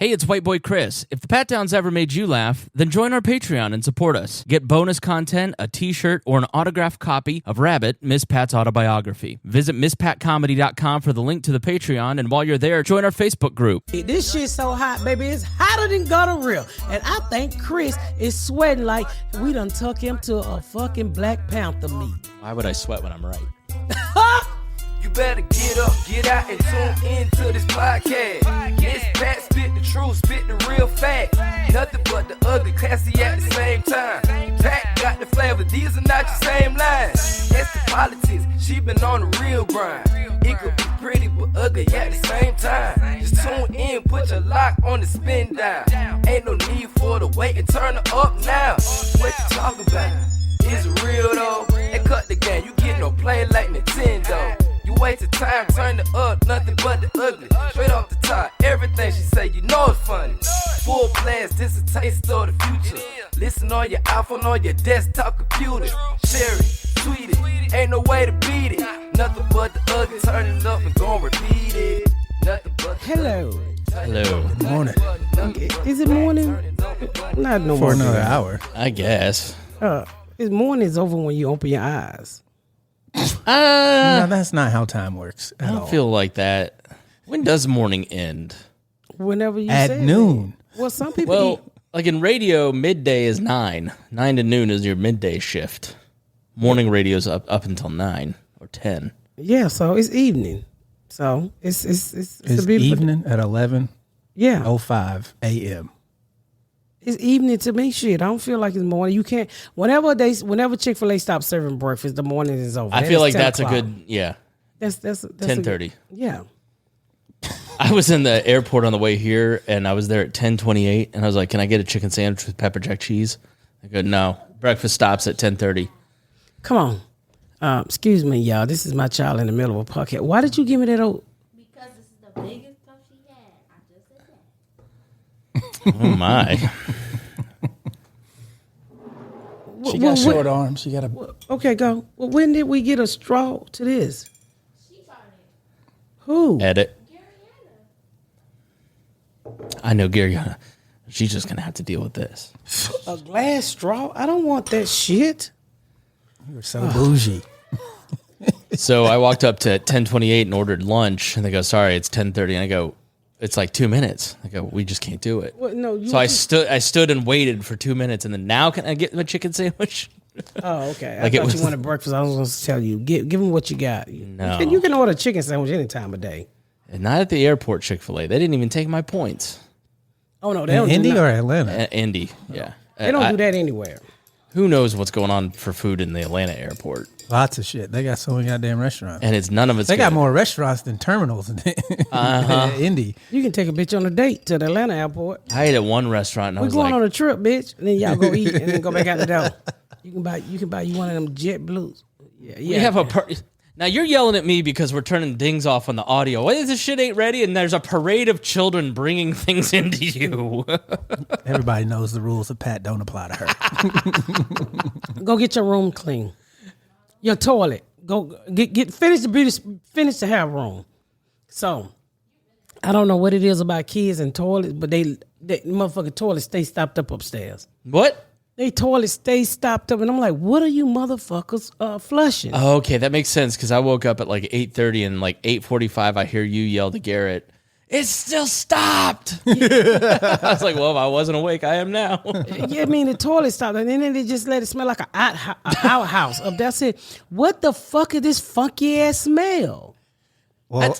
Hey, it's White Boy Chris. If the Pat Downs ever made you laugh, then join our Patreon and support us. Get bonus content, a t-shirt, or an autographed copy of Rabbit, Miss Pat's autobiography. Visit MissPatComedy.com for the link to the Patreon, and while you're there, join our Facebook group. This shit's so hot, baby. It's hotter than gutter real. And I think Chris is sweating like we done took him to a fucking Black Panther meet. Why would I sweat when I'm right? You better get up, get out, and tune into this podcast. Miss Pat spit the truth, spit the real fact. Nothing but the ugly, classy at the same time. Pat got the flavor, these are not your same lines. That's the politics, she been on the real grind. It could be pretty but ugly at the same time. Just tune in, put your lock on the spin down. Ain't no need for the wait and turn it up now. What you talking about? Is it real though? And cut the game, you get no play like Nintendo. You wasted time, turn it up, nothing but the ugly. Straight off the top, everything she say, you know it's funny. Full blast, this a taste of the future. Listen on your iPhone, on your desktop computer. Share it, tweet it, ain't no way to beat it. Nothing but the ugly, turn it up and gon' repeat it. Nothing but the Hello. Hello. Good morning. Is it morning? Not no For more. another hour. I guess. It's morning's over when you open your eyes. No, that's not how time works I at don't all. feel like that. When does morning end? Whenever you At say noon. That. Well, some people eat. Well, like in radio, midday is 9. 9 to noon is your midday shift. Morning radio's up until 9 or 10. Yeah, so it's evening. So it's It's a beautiful evening at 11:05 Yeah, a.m. it's evening to me. Shit, I don't feel like it's morning. You can't. Whenever Chick-fil-A stops serving breakfast, the morning is over. I feel like 10 that's a o'clock. good, yeah, That's 10:30. Yeah. I was in the airport on the way here, and I was there at 10:28, and I was like, "Can I get a chicken sandwich with pepper jack cheese?" I go, "No, breakfast stops at 10:30." Come on. Excuse me, y'all. This is my child in the middle of a podcast. Why did you give me that old? Because this is the biggest stuff she had. I just said that. Oh my! She got short arms. She got a. Okay, go. Well, when did we get a straw to this? She started. Who? Edit. Garyana. I know Garyana. She's just gonna have to deal with this. A glass straw? I don't want that shit. You were so bougie. So I walked up to 10:28 and ordered lunch, and they go, "Sorry, it's 10:30." And I go, "It's like 2 minutes." I go, "We just can't do it." What? No. So I stood and waited for 2 minutes, and then now can I get my chicken sandwich? Oh, okay. Like I it thought was- you wanted breakfast. I was going to tell you. Give them what you got. No. You can order a chicken sandwich any time of day. And not at the airport Chick-fil-A. They didn't even take my points. Oh no, they don't. Indy do or Atlanta? Indy, yeah. They don't do that anywhere. Who knows what's going on for food in the Atlanta airport? Lots of shit. They got so many goddamn restaurants. And it's none of it's They got good. more restaurants than terminals in Indy. You can take a bitch on a date to the Atlanta airport. I ate at one restaurant and I We're was going like, on a trip, bitch, and then y'all go eat and then go back out the door. You can buy you one of them Jet Blues. Yeah, we have a now you're yelling at me because we're turning dings off on the audio. What is this shit ain't ready? And there's a parade of children bringing things into you. Everybody knows the rules of Pat don't apply to her. Go get your room clean. Your toilet. Go finish the hair room. So I don't know what it is about kids and toilets, but they motherfucking toilets stay stopped up upstairs. What? They toilets stay stopped up, and I'm like, what are you motherfuckers flushing? Oh, okay, that makes sense because I woke up at like 8:30 and like 8:45 I hear you yell to Garrett, "It's still stopped." I was like, well, if I wasn't awake, I am now. Yeah, I mean the toilet stopped, and then they just let it smell like an outhouse. That's it. What the fuck is this funky ass smell? Well,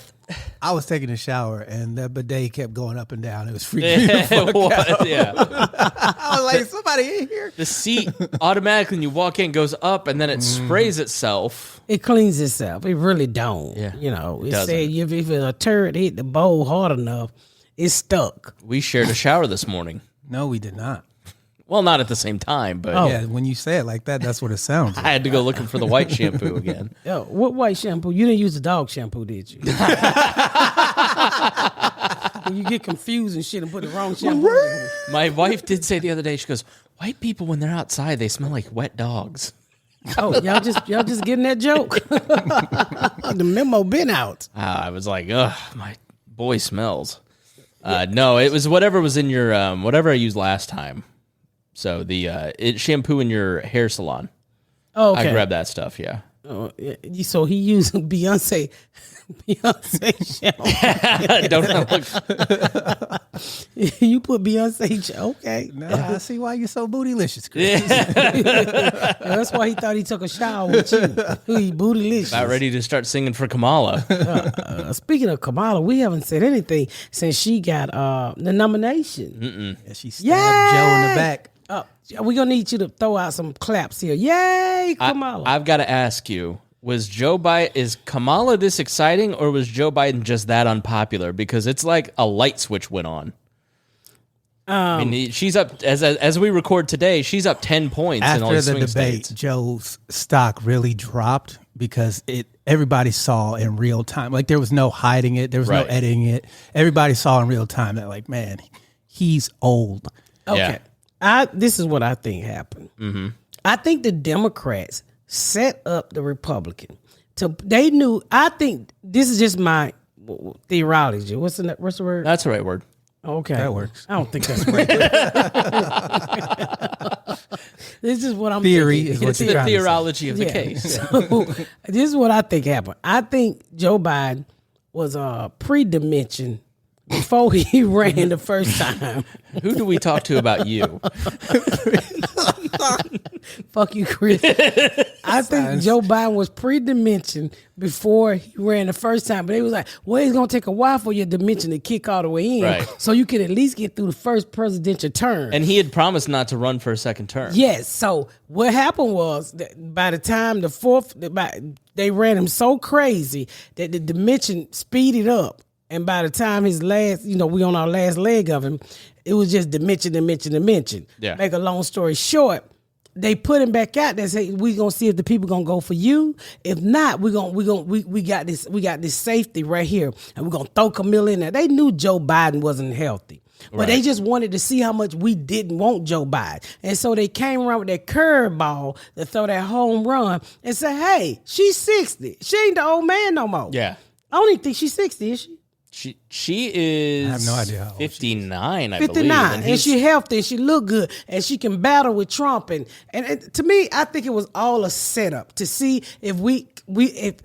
I was taking a shower and the bidet kept going up and down. It was freaking me the fuck out. Yeah. I was like, somebody in here. The seat automatically when you walk in goes up and then it sprays itself. It cleans itself. It really don't. Yeah, You know, it doesn't. said if a turd hit the bowl hard enough, it's stuck. We shared a shower this morning. No, we did not. Well, not at the same time, but Yeah, when you say it like that, that's what it sounds like. I had to go looking for the white shampoo again. Yo, what white shampoo? You didn't use the dog shampoo, did you? When you get confused and shit and put the wrong shampoo in. My wife did say the other day, she goes, white people, when they're outside, they smell like wet dogs. Oh, y'all just getting that joke. The memo been out. I was like, ugh, my boy smells. No, it was whatever was in your whatever I used last time. So the shampoo in your hair salon. Oh, okay. I grabbed that stuff. Yeah. So he used Beyonce shampoo. Don't look. You put Beyonce. Okay. Nah, I see why you're so bootylicious, Chris. That's why he thought he took a shower with you. He bootylicious. About ready to start singing for Kamala. Speaking of Kamala, we haven't said anything since she got the nomination. And she stabbed Joe in the back. We're going to need you to throw out some claps here. Yay, Kamala. I've got to ask you, is Kamala this exciting, or was Joe Biden just that unpopular? Because it's like a light switch went on. I mean, she's up, as we record today, she's up 10 points in all After these the swing debate, states. Joe's stock really dropped because everybody saw in real time. Like, there was no hiding it. There was no Right. editing it. Everybody saw in real time that, like, man, he's old. Okay. Yeah. This is what I think happened. Mm-hmm. I think the Democrats set up the Republican they knew. I think this is just my theology. What's the word? That's the right word. Okay, That works. I don't think that's right. This is what I'm Theory thinking. is what It's you're the trying to say. theology of the Yeah. case. So, this is what I think happened. I think Joe Biden was pre-dimension before he ran the first time. Who do we talk to about you? Fuck you, Chris. I think Joe Biden was pre-dimension before he ran the first time. But they was like, well, it's going to take a while for your dimension to kick all the way in. Right. So you can at least get through the first presidential term. And he had promised not to run for a second term. Yes. So what happened was that by the time the fourth, they ran him so crazy that the dimension speeded up. And by the time his last, we on our last leg of him, it was just dimension. Yeah. Make a long story short, they put him back out there. Say we gonna see if the people gonna go for you. If not, we got this safety right here, and we're gonna throw Camilla in there. They knew Joe Biden wasn't healthy. But they just wanted to see how much we didn't want Joe Biden. And so they came around with that curveball to throw that home run and say, hey, she's 60. She ain't the old man no more. Yeah. I don't even think she's 60, is she? She is. I have no idea how old she is. 59, I 59. believe. And she healthy and she look good and she can battle with Trump. And to me, I think it was all a setup to see if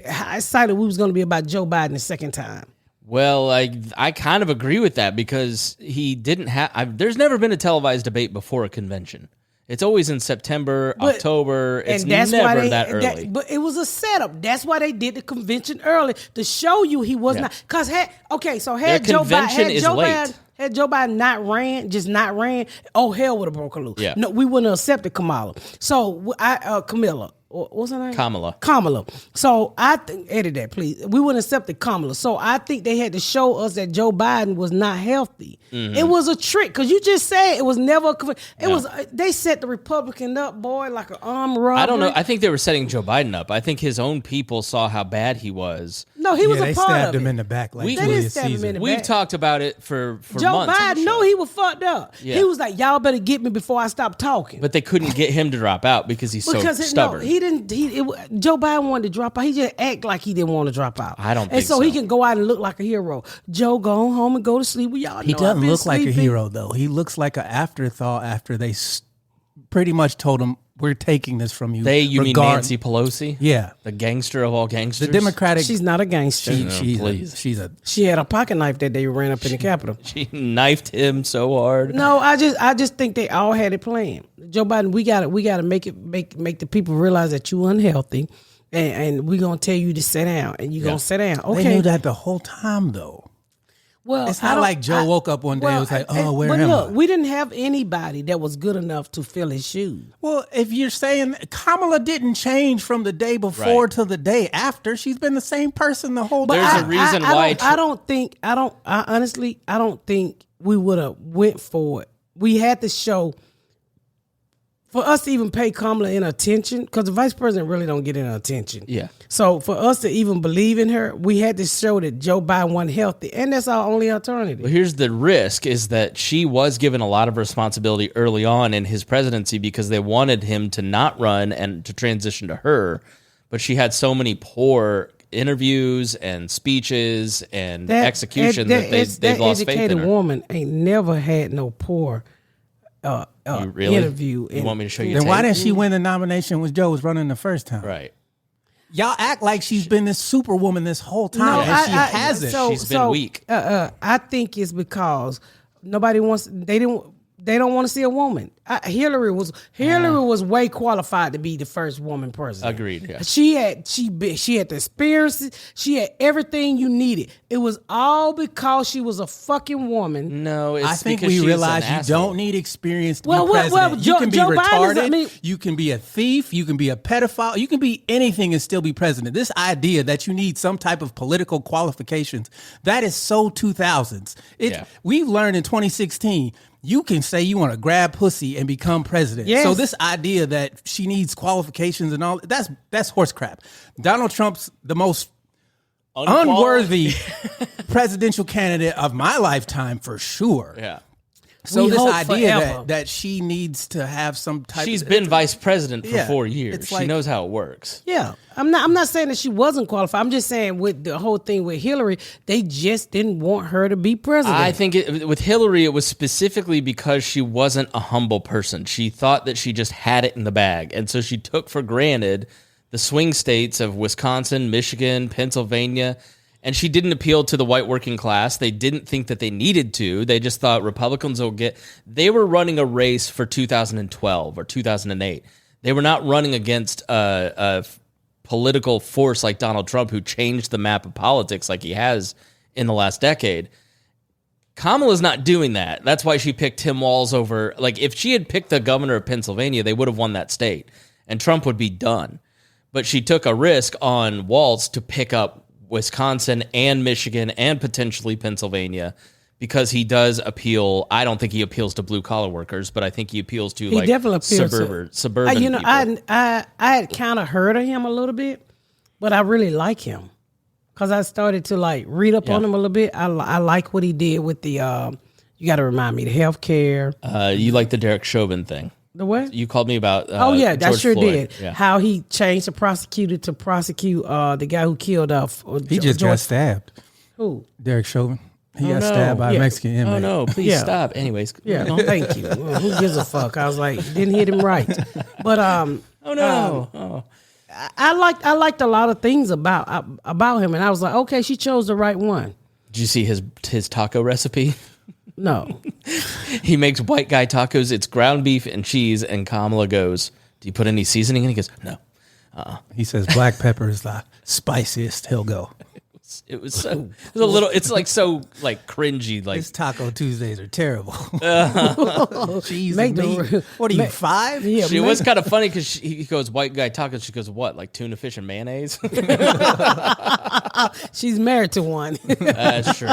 how excited we was going to be about Joe Biden the second time. Well, I kind of agree with that because he didn't have. There's never been a televised debate before a convention. It's always in September, October. It's never that early. But it was a setup. That's why they did the convention early to show you he was not. Because had Joe Biden not ran, oh hell would have broken loose. Yeah. No, we wouldn't have accepted Kamala. So Camilla. What's her name? Kamala. So I think, edit that, please. We wouldn't accept the Kamala. So I think they had to show us that Joe Biden was not healthy. Mm-hmm. It was a trick because you just said it was never. They set the Republican up, boy, like an armed robbery. I don't know. I think they were setting Joe Biden up. I think his own people saw how bad he was. No, he was a they part stabbed of him it. in the back like They didn't Julius stab him in Caesar. the We've back. talked about it for Joe months. Biden, no, he was fucked up. Yeah. He was like, y'all better get me before I stop talking. But they couldn't get him to drop out because he's so stubborn. he didn't. Joe Biden wanted to drop out. He just act like he didn't want to drop out. I don't And think so so. he can go out and look like a hero. Joe, go home and go to sleep with y'all. He know I've doesn't been look like a sleeping. hero, though. He looks like an afterthought after they pretty much told him, we're taking this from you. You mean Nancy Pelosi? Yeah. The gangster of all gangsters? The Democratic... She's not a gangster. She She had a pocket knife that they ran up in the Capitol. She knifed him so hard. No, I just think they all had it planned. Joe Biden, we gotta make the people realize that you unhealthy, and we're gonna tell you to sit down, and you're gonna sit down. Okay. They knew that the whole time, though. Well, It's not like Joe woke up one day and was like, oh, where am I? We didn't have anybody that was good enough to fill his shoes. Well, if you're saying Kamala didn't change from the day before Right. to the day after, she's been the same person the whole There's time. a reason why. I honestly don't think we would have went for it. We had to show, for us to even pay Kamala any attention, because the vice president really don't get any attention. Yeah. So for us to even believe in her, we had to show that Joe Biden wasn't healthy, and that's our only alternative. But here's the risk is that she was given a lot of responsibility early on in his presidency because they wanted him to not run and to transition to her. But she had so many poor interviews and speeches and execution that they've lost faith in educated her. woman ain't never had no poor Really? interview. You want me to show you? Then why tape? didn't she win the nomination when Joe was running the first time? Right. Y'all act like she's been this superwoman this whole time, and she hasn't. She's been weak. I think it's because nobody wants. They don't want to see a woman. Hillary was way qualified to be the first woman president. Agreed. Yeah. She had the experiences. She had everything you needed. It was all because she was a fucking woman. No, it's I think because we she's realize an you asshole. don't need experience to Well, be well, president. You Joe- can be Joe Biden's- retarded. I mean- You can be a thief. You can be a pedophile. You can be anything and still be president. This idea that you need some type of political qualifications, that is so 2000s. We've learned in 2016, you can say you want to grab pussy and become president. Yes. So this idea that she needs qualifications and all, that's horse crap. Donald Trump's the most unworthy presidential candidate of my lifetime for sure. Yeah. So We this hope idea forever. that she needs to have some type She's of... been vice president for Yeah, 4 years. it's She like- knows how it works. Yeah, I'm not saying that she wasn't qualified. I'm just saying with the whole thing with Hillary, they just didn't want her to be president. I think with Hillary, it was specifically because she wasn't a humble person. She thought that she just had it in the bag. And so she took for granted the swing states of Wisconsin, Michigan, Pennsylvania, and she didn't appeal to the white working class. They didn't think that they needed to. They just thought Republicans will get... They were running a race for 2012 or 2008. They were not running against a political force like Donald Trump, who changed the map of politics like he has in the last decade. Kamala's not doing that. That's why she picked Tim Walz over... Like, if she had picked the governor of Pennsylvania, they would have won that state, and Trump would be done. But she took a risk on Walz to pick up Wisconsin and Michigan and potentially Pennsylvania, because he does appeal. I don't think he appeals to blue collar workers, but I think he appeals to he definitely appeals suburban people. I had kind of heard of him a little bit, but I really like him because I started to like read up on him a little bit. I like what he did with the. You got to remind me the healthcare. You like the Derek Chauvin thing? The what? You called me about. I George sure Floyd. did. Yeah. How he changed the prosecutor to prosecute the guy who killed He just got stabbed. Who? Derek Chauvin. He got stabbed by a Mexican inmate. Oh no! Please Yeah. stop. Anyways. Yeah, thank you. Well, who gives a fuck? I was like, didn't hit him right. But Oh no! I liked a lot of things about him, and I was like, okay, she chose the right one. Did you see his taco recipe? No, He makes white guy tacos. It's ground beef and cheese. And Kamala goes, "Do you put any seasoning in?" He goes, "No." He says black pepper is the spiciest he'll go. It was so. It was a little. It's like so like cringy. Like His Taco Tuesdays are terrible. Cheese Make and the- meat. What are you, make- 5? yeah, She was kind of funny because he goes, white guy tacos. She goes, what? Like tuna fish and mayonnaise? she's married to one, That's true.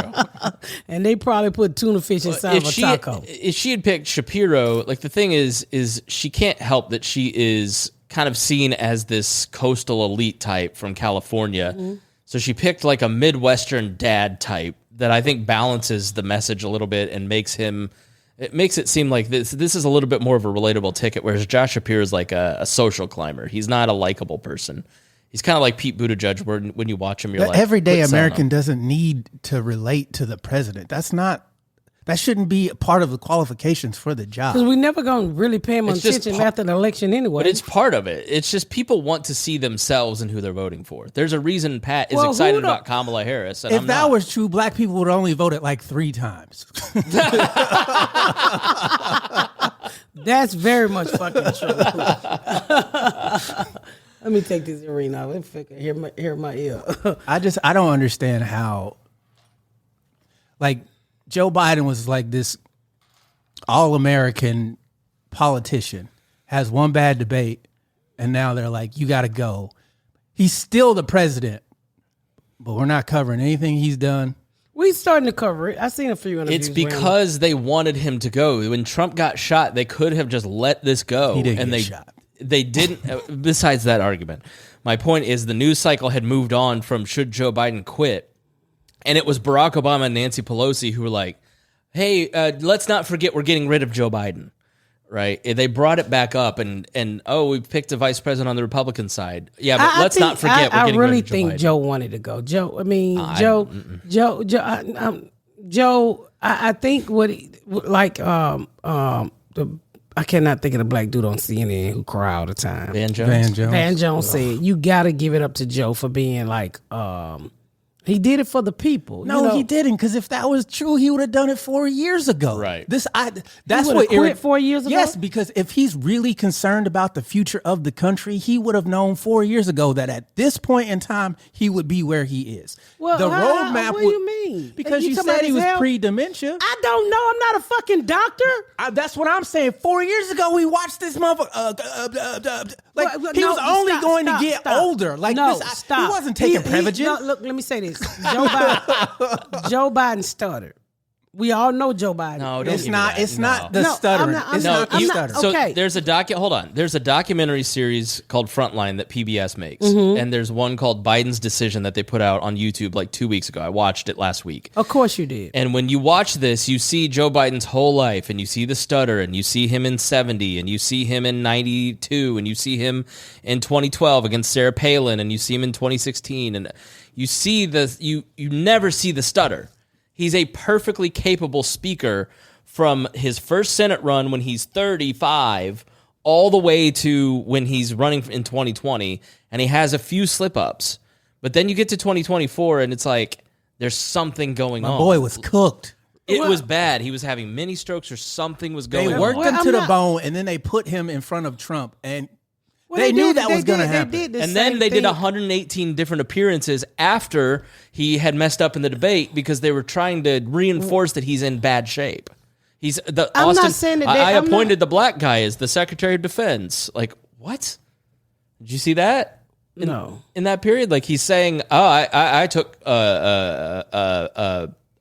and they probably put tuna fish inside of a taco. If she had picked Shapiro, like the thing is she can't help that she is kind of seen as this coastal elite type from California. Mm-hmm. So she picked like a Midwestern dad type that I think balances the message a little bit and makes it seem like this is a little bit more of a relatable ticket, whereas Josh Shapiro is like a social climber. He's not a likable person. He's kind of like Pete Buttigieg, where when you watch him, you're The like, everyday "Quit selling American him." doesn't need to relate to the president. That shouldn't be a part of the qualifications for the job. Because we never gonna really pay him It's just attention part- after the election anyway. But it's part of it. It's just people want to see themselves in who they're voting for. There's a reason Pat is Well, who excited the- about Kamala Harris. And If I'm that not. was true, black people would only vote it like 3 times. That's very much fucking true. Let me take this earring off. If I can hear my ear. I don't understand how, like, Joe Biden was like this all-American politician, has one bad debate, and now they're like, you got to go. He's still the president, but we're not covering anything he's done. We starting to cover it. I seen a few interviews. It's because they wanted him to go. When Trump got shot, they could have just let this go. He didn't and get they shot. They didn't. Besides that argument, my point is the news cycle had moved on from should Joe Biden quit, and it was Barack Obama and Nancy Pelosi who were like, "Hey, let's not forget we're getting rid of Joe Biden." right? They brought it back up, and we picked a vice president on the Republican side. Yeah, but let's not forget. I we're really getting think Joe Biden. Joe wanted to go. Joe, I mean, Joe. I think I cannot think of the black dude on CNN who cry all the time. Van Jones. Van Jones said, "You got to give it up to Joe for being like." He did it for the people. No, he didn't. Because if that was true, he would have done it 4 years ago. Right. That's he what quit 4 years ago. Yes, because if he's really concerned about the future of the country, he would have known 4 years ago that at this point in time he would be where he is. Well, the roadmap. What do you mean? Because you talking said about he was his health? pre-dementia. I don't know. I'm not a fucking doctor. That's what I'm saying. 4 years ago, we watched this motherfucker. He was only going to get older. Like this, he wasn't taking Prevagen. Look, let me say this. Joe Biden stuttered. We all know Joe Biden. No, don't it's give me not. that. It's not the No, stuttering. I'm It's not- not I'm the not- stuttering. okay. So there's a documentary series called Frontline that PBS makes, Mm-hmm. and there's one called Biden's Decision that they put out on YouTube like 2 weeks ago. I watched it last week. Of course you did. And when you watch this, you see Joe Biden's whole life, and you see the stutter, and you see him in 70, and you see him in 92, and you see him in 2012 against Sarah Palin, and you see him in 2016, and you see you never see the stutter. He's a perfectly capable speaker from his first Senate run when he's 35 all the way to when he's running in 2020, and he has a few slip-ups. But then you get to 2024, and it's like there's something going on. My boy was cooked. It was bad. He was having mini strokes or something was going They on. worked him I'm to the not- bone, and then they put him in front of Trump, and Well, they knew did- that was going to happen. They did the And then same they did thing. 118 different appearances after he had messed up in the debate because they were trying to reinforce that he's in bad shape. He's the I'm Austin. not saying that I I'm appointed the black guy as the Secretary of Defense. Like what? Did you see that? No. In that period, like he's saying, "Oh, I took a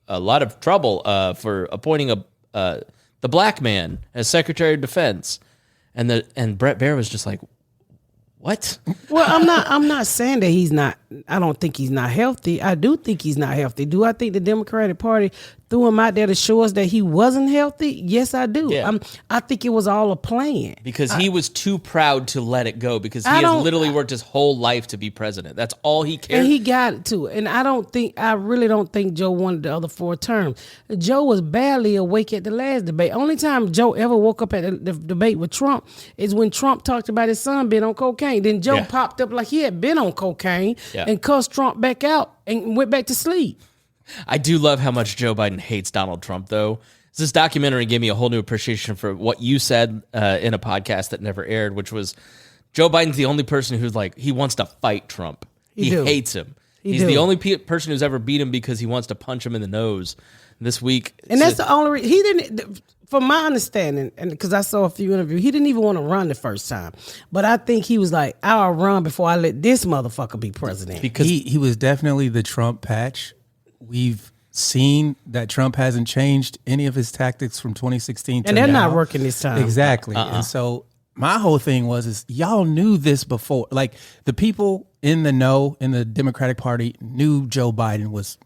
lot of trouble for appointing the black man as Secretary of Defense," and Brett Baer was just like, "What?" Well, I'm not saying that he's not. I don't think he's not healthy. I do think he's not healthy. Do I think the Democratic Party threw him out there to show us that he wasn't healthy? Yes, I do. Yeah. I think it was all a plan. Because he was too proud to let it go because he I has don't- literally worked his whole life to be president. That's all he cared. And he got it too. And I really don't think Joe wanted the other 4 terms. Joe was barely awake at the last debate. Only time Joe ever woke up at the debate with Trump is when Trump talked about his son being on cocaine. Then Joe Yeah. popped up like he had been on cocaine Yeah. and cussed Trump back out and went back to sleep. I do love how much Joe Biden hates Donald Trump, though. This documentary gave me a whole new appreciation for what you said in a podcast that never aired, which was Joe Biden's the only person who's like, he wants to fight Trump. He do. hates him. He He's do. the only person who's ever beat him because he wants to punch him in the nose. This week. And that's the only reason he didn't. From my understanding, and because I saw a few interviews, he didn't even want to run the first time. But I think he was like, "I'll run before I let this motherfucker be president." because he was definitely the Trump patch. We've seen that Trump hasn't changed any of his tactics from 2016 to And they're now. not working this time. Exactly. And so my whole thing is y'all knew this before. Like the people in the know in the Democratic Party knew Joe Biden was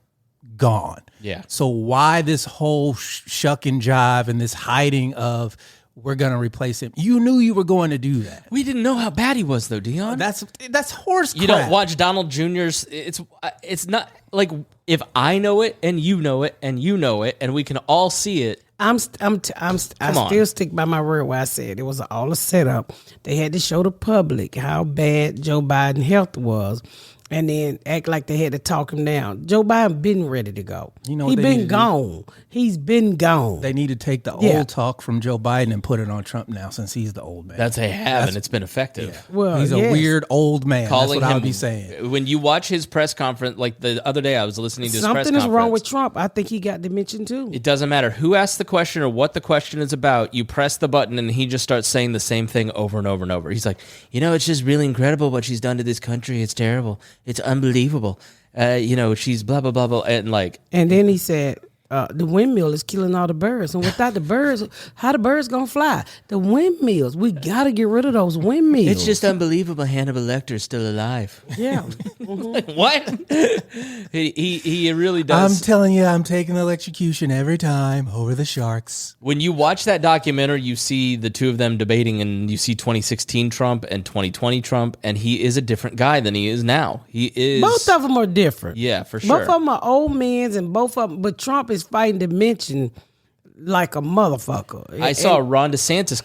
gone. Yeah. So why this whole shuck and jive and this hiding of we're going to replace him? You knew you were going to do that. we didn't know how bad he was, though, Deon. That's horse crap. You don't watch Donald Jr.'s. It's not like if I know it and you know it and you know it and we can all see it. I on. still stick by my word where I said it was all a setup. They had to show the public how bad Joe Biden's health was, and then act like they had to talk him down. Joe Biden been ready to go. You know he what they need been to do? gone. He's been gone. They need to take the Yeah. old talk from Joe Biden and put it on Trump now since he's the old man. That's they have, and it's been effective. well, He's a yes. weird old man. Calling That's what I him would be saying. when you watch his press conference. Like the other day, I was listening to his press Something conference. is wrong with Trump. I think he got dementia too. It doesn't matter who asks the question or what the question is about. You press the button and he just starts saying the same thing over and over and over. He's like, it's just really incredible what she's done to this country. It's terrible. It's unbelievable. She's blah, blah, blah, blah. And like, And then he said, the windmill is killing all the birds, and without the birds, how the birds gonna fly? The windmills, we gotta get rid of those windmills. It's just unbelievable. Hannibal Lecter's still alive. Yeah. What? he really does. I'm telling you, I'm taking electrocution every time over the sharks. When you watch that documentary, you see the two of them debating, and you see 2016 Trump and 2020 Trump, and he is a different guy than he is now. He is. Both of them are different. Yeah, for sure. Both of them are old men, and both of them. But Trump is fighting dementia like a motherfucker. I saw a Ron DeSantis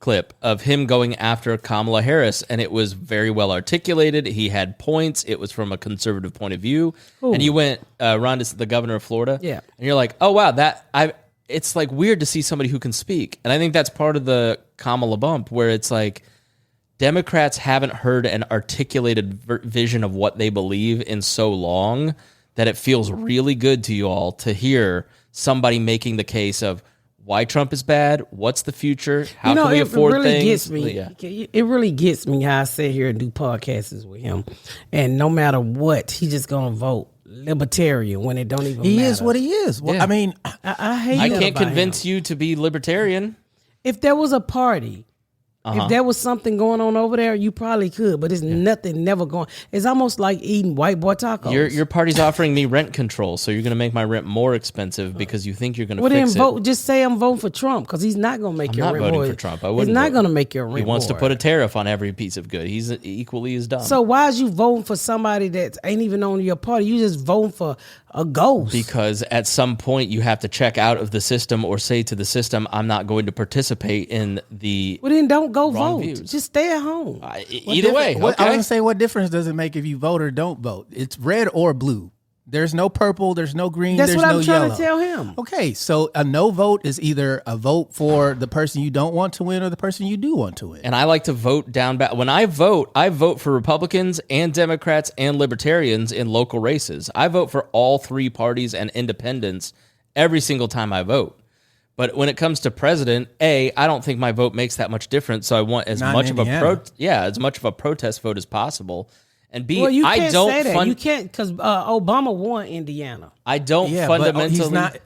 clip of him going after Kamala Harris, and it was very well articulated. He had points. It was from a conservative point of view. Ooh. And you went, the governor of Florida. Yeah. And you're like, oh, wow, it's like weird to see somebody who can speak. And I think that's part of the Kamala bump, where it's like Democrats haven't heard an articulated vision of what they believe in so long that it feels really good to you all to hear somebody making the case of why Trump is bad, what's the future, how can we afford really things. Gets me. Yeah. It really gets me how I sit here and do podcasts with him, and no matter what, he's just gonna vote libertarian when it don't even matter. He is what he is. Well, Yeah. I mean, I hate I that can't about convince him. you to be libertarian. If there was a party, if there was something going on over there, you probably could, but it's nothing never going. It's almost like eating white boy tacos. Your party's offering me rent control, so you're going to make my rent more expensive because you think you're going to well, fix then it. vote. Just say I'm voting for Trump because he's not going to make I'm your not rent voting more. for Trump. I He's wouldn't not vote. going to make your rent. He wants to more. put a tariff on every piece of good. He's equally as dumb. So why is you voting for somebody that ain't even on your party? You just voting for a ghost. Because at some point you have to check out of the system or say to the system, I'm not going to participate in the... Well, then don't go wrong vote. views. Just stay at home. Either way, I was okay. gonna say, what difference does it make if you vote or don't vote? It's red or blue. There's no purple. There's no green. That's there's what no I'm trying yellow. to tell him. Okay, so a no vote is either a vote for the person you don't want to win or the person you do want to win. And I like to vote down back. When I vote for Republicans and Democrats and Libertarians in local races. I vote for all three parties and independents every single time I vote. But when it comes to president, I don't think my vote makes that much difference. So I want as Not much in of Indiana. as much of a protest vote as possible. And B, Well, you I can't don't say that. fund. You can't because Obama won Indiana. I don't yeah, fundamentally. but he's not.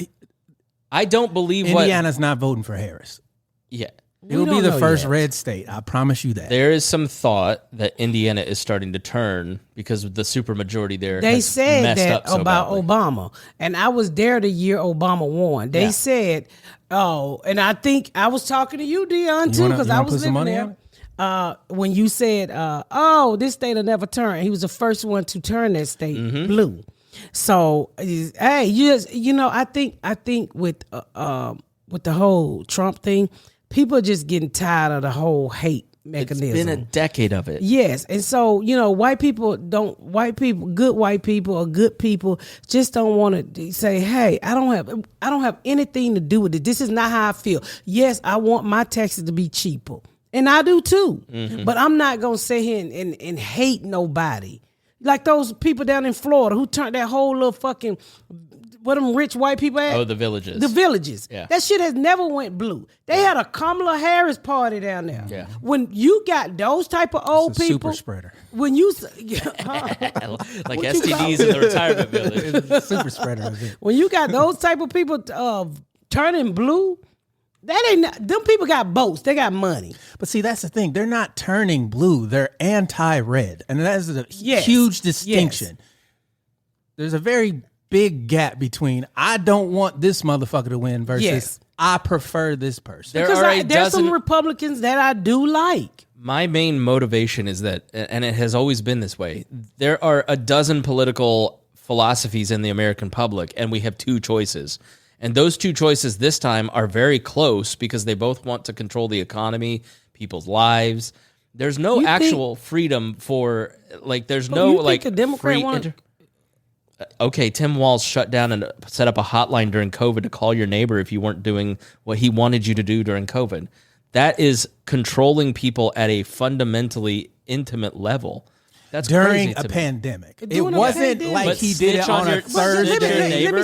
I don't believe Indiana's not voting for Harris. Yeah. It will be don't the know first yet. red state. I promise you that. There is some thought that Indiana is starting to turn because the supermajority there They has said messed that up so about badly. Obama, and I was there the year Obama won. They Yeah. said, "Oh," and I think I was talking to you, Deon, too, wanna- because you I wanna was put some living money there. When you said, "Oh, this state will never turn," he was the first one to turn that state Mm-hmm. blue. So, hey, I think with the whole Trump thing, people are just getting tired of the whole hate It's mechanism. been a decade of it. Yes, and so good white people or good people just don't want to say, "Hey, I don't have anything to do with it. This is not how I feel." Yes, I want my taxes to be cheaper, and I do too. Mm-hmm. But I'm not gonna sit here and hate nobody like those people down in Florida who turned that whole little fucking what them rich white people at. Oh, the villages. The villages. Yeah. That shit has never went blue. They had a Kamala Harris party down there. Yeah. When you got those type of old It's a people, super spreader. when you like STDs in the retirement village. Super spreader. Is it. when you got those type of people turning blue, that ain't them people got boats. They got money. But see, that's the thing. They're not turning blue. They're anti-red. And that is a Yes. huge distinction. There's a very big gap between I don't want this motherfucker to win versus Yes. I prefer this person. There Because are a there's some dozen- Republicans that I do like. My main motivation is that, and it has always been this way, there are a dozen political philosophies in the American public, and we have two choices. And those two choices this time are very close because they both want to control the economy, people's lives. There's no You think- actual freedom for, like, there's But no, you think like, a Democrat free want- Okay, Tim Walz shut down and set up a hotline during COVID to call your neighbor if you weren't doing what he wanted you to do during COVID. That is controlling people at a fundamentally intimate level. That's during crazy a to me. pandemic. It During a wasn't pandemic. like But he did it snitch on on a your- Thursday. snitch on your neighbor?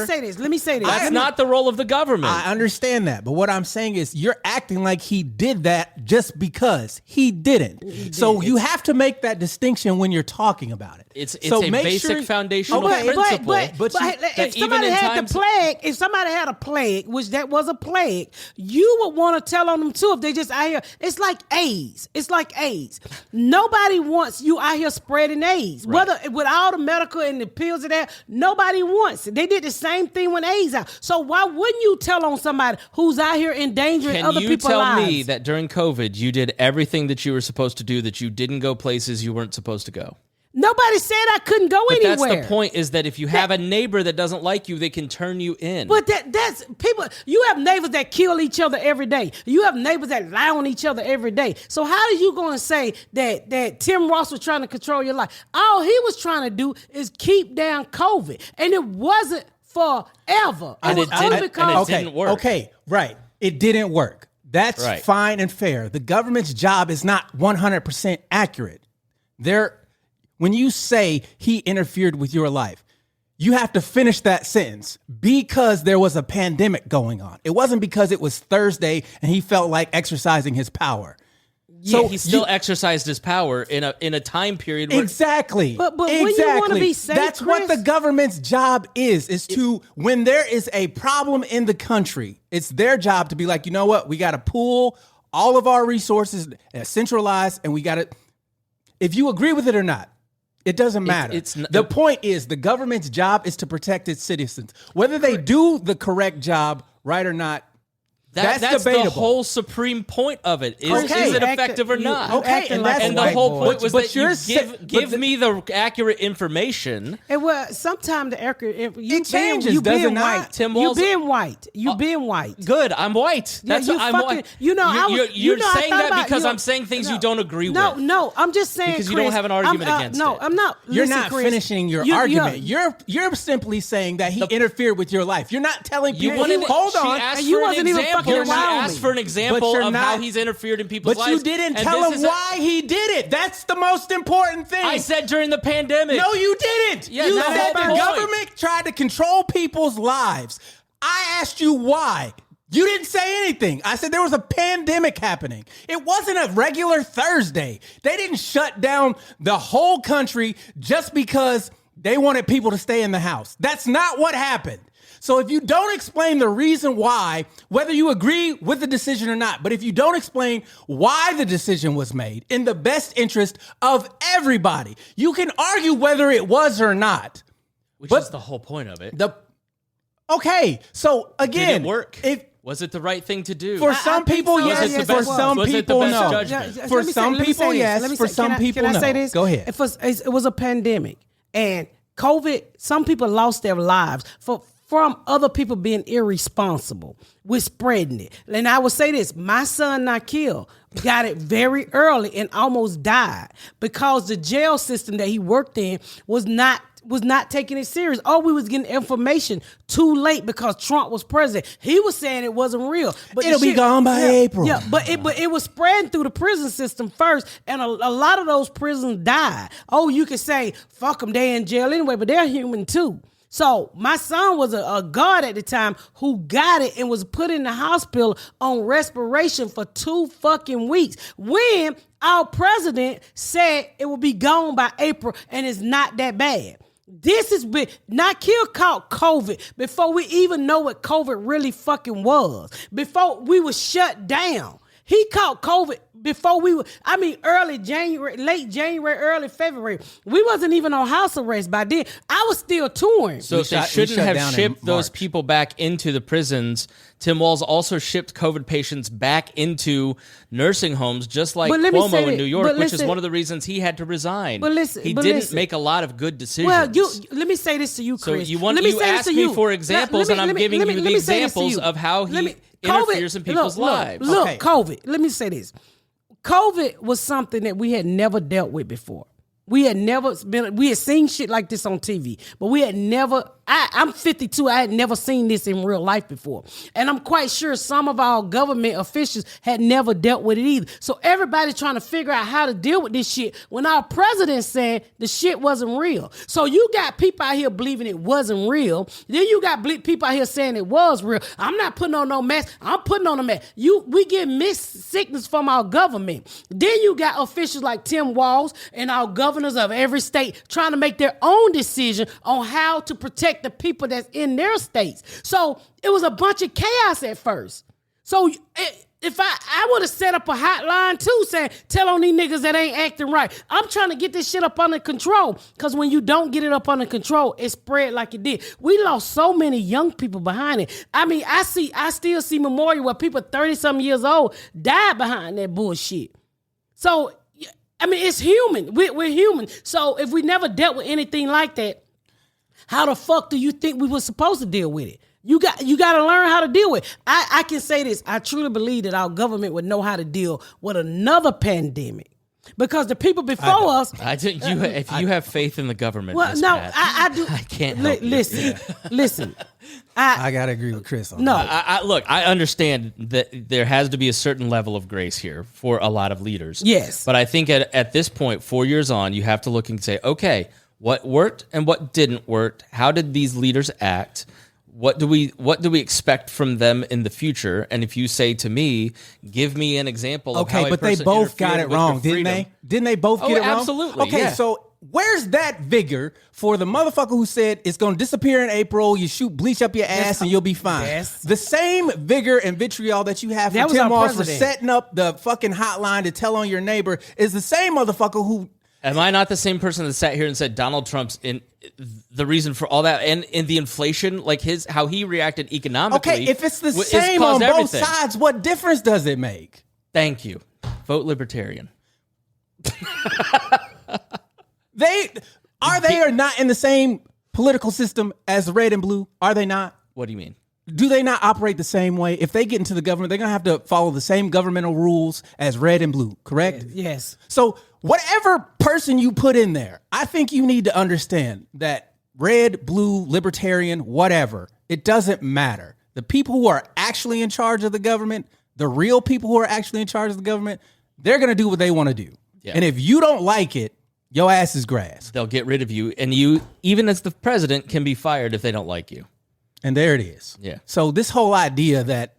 Let me say this. That's not the role of the government. I understand that, but what I'm saying is you're acting like he did that just because he didn't. So you have to make that distinction when you're talking about it. It's So a make basic sure- foundational Okay, principle. But that if even somebody in had times- the plague, if somebody had a plague, which that was a plague, you would want to tell on them too if they just out here. It's like AIDS. It's like AIDS. Nobody wants you out here spreading AIDS. Right. Whether with all the medical and the pills and that, nobody wants it. They did the same thing when AIDS out. So why wouldn't you tell on somebody who's out here endangering Can other you people's tell lives? me that during COVID you did everything that you were supposed to do, that you didn't go places you weren't supposed to go? Nobody said I couldn't go But anywhere. that's the point, is that if you have a neighbor that doesn't like you, they can turn you in. But that's people. You have neighbors that kill each other every day. You have neighbors that lie on each other every day. So how are you going to say that Tim Ross was trying to control your life? All he was trying to do is keep down COVID, and it wasn't forever. And was it only didn't- because and it didn't work. Okay, right. It didn't work. That's Right. fine and fair. The government's job is not 100% accurate. When you say he interfered with your life, you have to finish that sentence because there was a pandemic going on. It wasn't because it was Thursday and he felt like exercising his power. So he still exercised his power in a time period where Exactly. But when you wanna be safe, that's what Chris- the government's job is to, when there is a problem in the country, it's their job to be like, you know what, we got to pool all of our resources, centralize, and we got to, if you agree with it or not, it doesn't matter. The point is the government's job is to protect its citizens. Whether they do the correct job, right or not, that's debatable. the whole supreme point of it. Is it effective or not? Okay, and that's And the right. whole point was But that you're you sa- give but me the accurate information. And well, sometimes the accurate It changes, you does being it not? white. Tim You Walls- being white. You being white. Good, I'm white. Yeah, That's you I'm fucking- white. you know, I was- you're you know, I saying thought that about- because you- I'm saying things you no, don't agree with. No, I'm just saying Because you don't Chris, have an argument against no, it. I'm not. You're Listen, not Chris, finishing your argument. You're simply saying that he interfered with your life. You're not telling You people. wanted. Hold She on. asked And you for an wasn't even example. fucking She around asked me. for an example you're of how not- he's interfered in people's But lives. you didn't and tell this him is a- why he did it. That's the most important thing. I said during the pandemic. No, you didn't. Yeah, you that's said the the point. government tried to control people's lives. I asked you why. You didn't say anything. I said there was a pandemic happening. It wasn't a regular Thursday. They didn't shut down the whole country just because they wanted people to stay in the house. That's not what happened. So if you don't explain the reason why, whether you agree with the decision or not, but if you don't explain why the decision was made in the best interest of everybody, you can argue whether it was or not. Which But is the whole point of it. Okay, so again, Did it work? If Was it the right thing to do? for some think people, so. yes. Was it the For best- some was it the people, best no. judgment? For some people, say this. yes. Let me For say- some can I- people, can I no. say this? Go ahead. It was a pandemic, and COVID. Some people lost their lives from other people being irresponsible with spreading it. And I would say this: my son Nakil got it very early and almost died because the jail system that he worked in was not taking it serious. Oh, we was getting information too late because Trump was president. He was saying it wasn't real. But It'll be gone by April. Yeah, but it was spreading through the prison system first, and a lot of those prisons died. Oh, you could say, fuck them, they in jail anyway, but they're human too. So my son was a guard at the time who got it and was put in the hospital on respiration for 2 fucking weeks when our president said it will be gone by April and it's not that bad. This is big. Nakil caught COVID before we even know what COVID really fucking was. Before we were shut down. He caught COVID before early January, late January, early February. We wasn't even on house arrest by then. I was still touring. So if they shouldn't have shipped those people back into the prisons, Tim Walz also shipped COVID patients back into nursing homes, just like Cuomo in New York, which is one of the reasons he had to resign. He didn't make a lot of good decisions. Well, let me say this to you, Chris. So you asked me for examples, and I'm giving you the examples of how he interferes in people's lives. Look, COVID. Let me say this. COVID was something that we had never dealt with before. We had seen shit like this on TV, but we had never I'm 52. I had never seen this in real life before. And I'm quite sure some of our government officials had never dealt with it either. So everybody's trying to figure out how to deal with this shit when our president's saying the shit wasn't real. So you got people out here believing it wasn't real. Then you got people out here saying it was real. I'm not putting on no mask. I'm putting on a mask. We get mixed signals from our government. Then you got officials like Tim Walz and our governors of every state trying to make their own decision on how to protect the people that's in their states. So it was a bunch of chaos at first. So if I would have set up a hotline too saying, tell on these niggas that ain't acting right. I'm trying to get this shit up under control, because when you don't get it up under control, it spread like it did. We lost so many young people behind it. I mean, I still see memorial where people 30-something years old died behind that bullshit. So, I mean, it's human. We're human. So if we never dealt with anything like that, how the fuck do you think we were supposed to deal with it? You got to learn how to deal with it. I can say this. I truly believe that our government would know how to deal with another pandemic, because the people before us. If you have faith in the government, Well, Ms. no, Pat, I do. I can't help you. Listen. I gotta agree with Chris on No. that. Look, I understand that there has to be a certain level of grace here for a lot of leaders. Yes. But I think at this point, 4 years on, you have to look and say, okay, what worked and what didn't work? How did these leaders act? What do we expect from them in the future? And if you say to me, give me an example of how Okay, but they both got it wrong, didn't they? Didn't they both get it wrong? Absolutely. Okay, yeah. so where's that vigor for the motherfucker who said it's going to disappear in April, you shoot bleach up your ass and you'll be fine? Yes. The same vigor and vitriol that you have That for was Tim our Walz for president. setting up the fucking hotline to tell on your neighbor is the same motherfucker who... Am I not the same person that sat here and said Donald Trump's in the reason for all that and in the inflation, like how he reacted economically? Okay, if it's the is same on caused both everything. sides, what difference does it make? Thank you. Vote libertarian. They are not in the same political system as red and blue? Are they not? What do you mean? Do they not operate the same way? If they get into the government, they're going to have to follow the same governmental rules as red and blue, correct? Yes. So whatever person you put in there, I think you need to understand that red, blue, libertarian, whatever, it doesn't matter. The people who are actually in charge of the government, the real people who are actually in charge of the government, they're going to do what they want to do. Yeah. And if you don't like it, your ass is grass. They'll get rid of you, and you, even as the president, can be fired if they don't like you. And there it is. Yeah. So this whole idea that,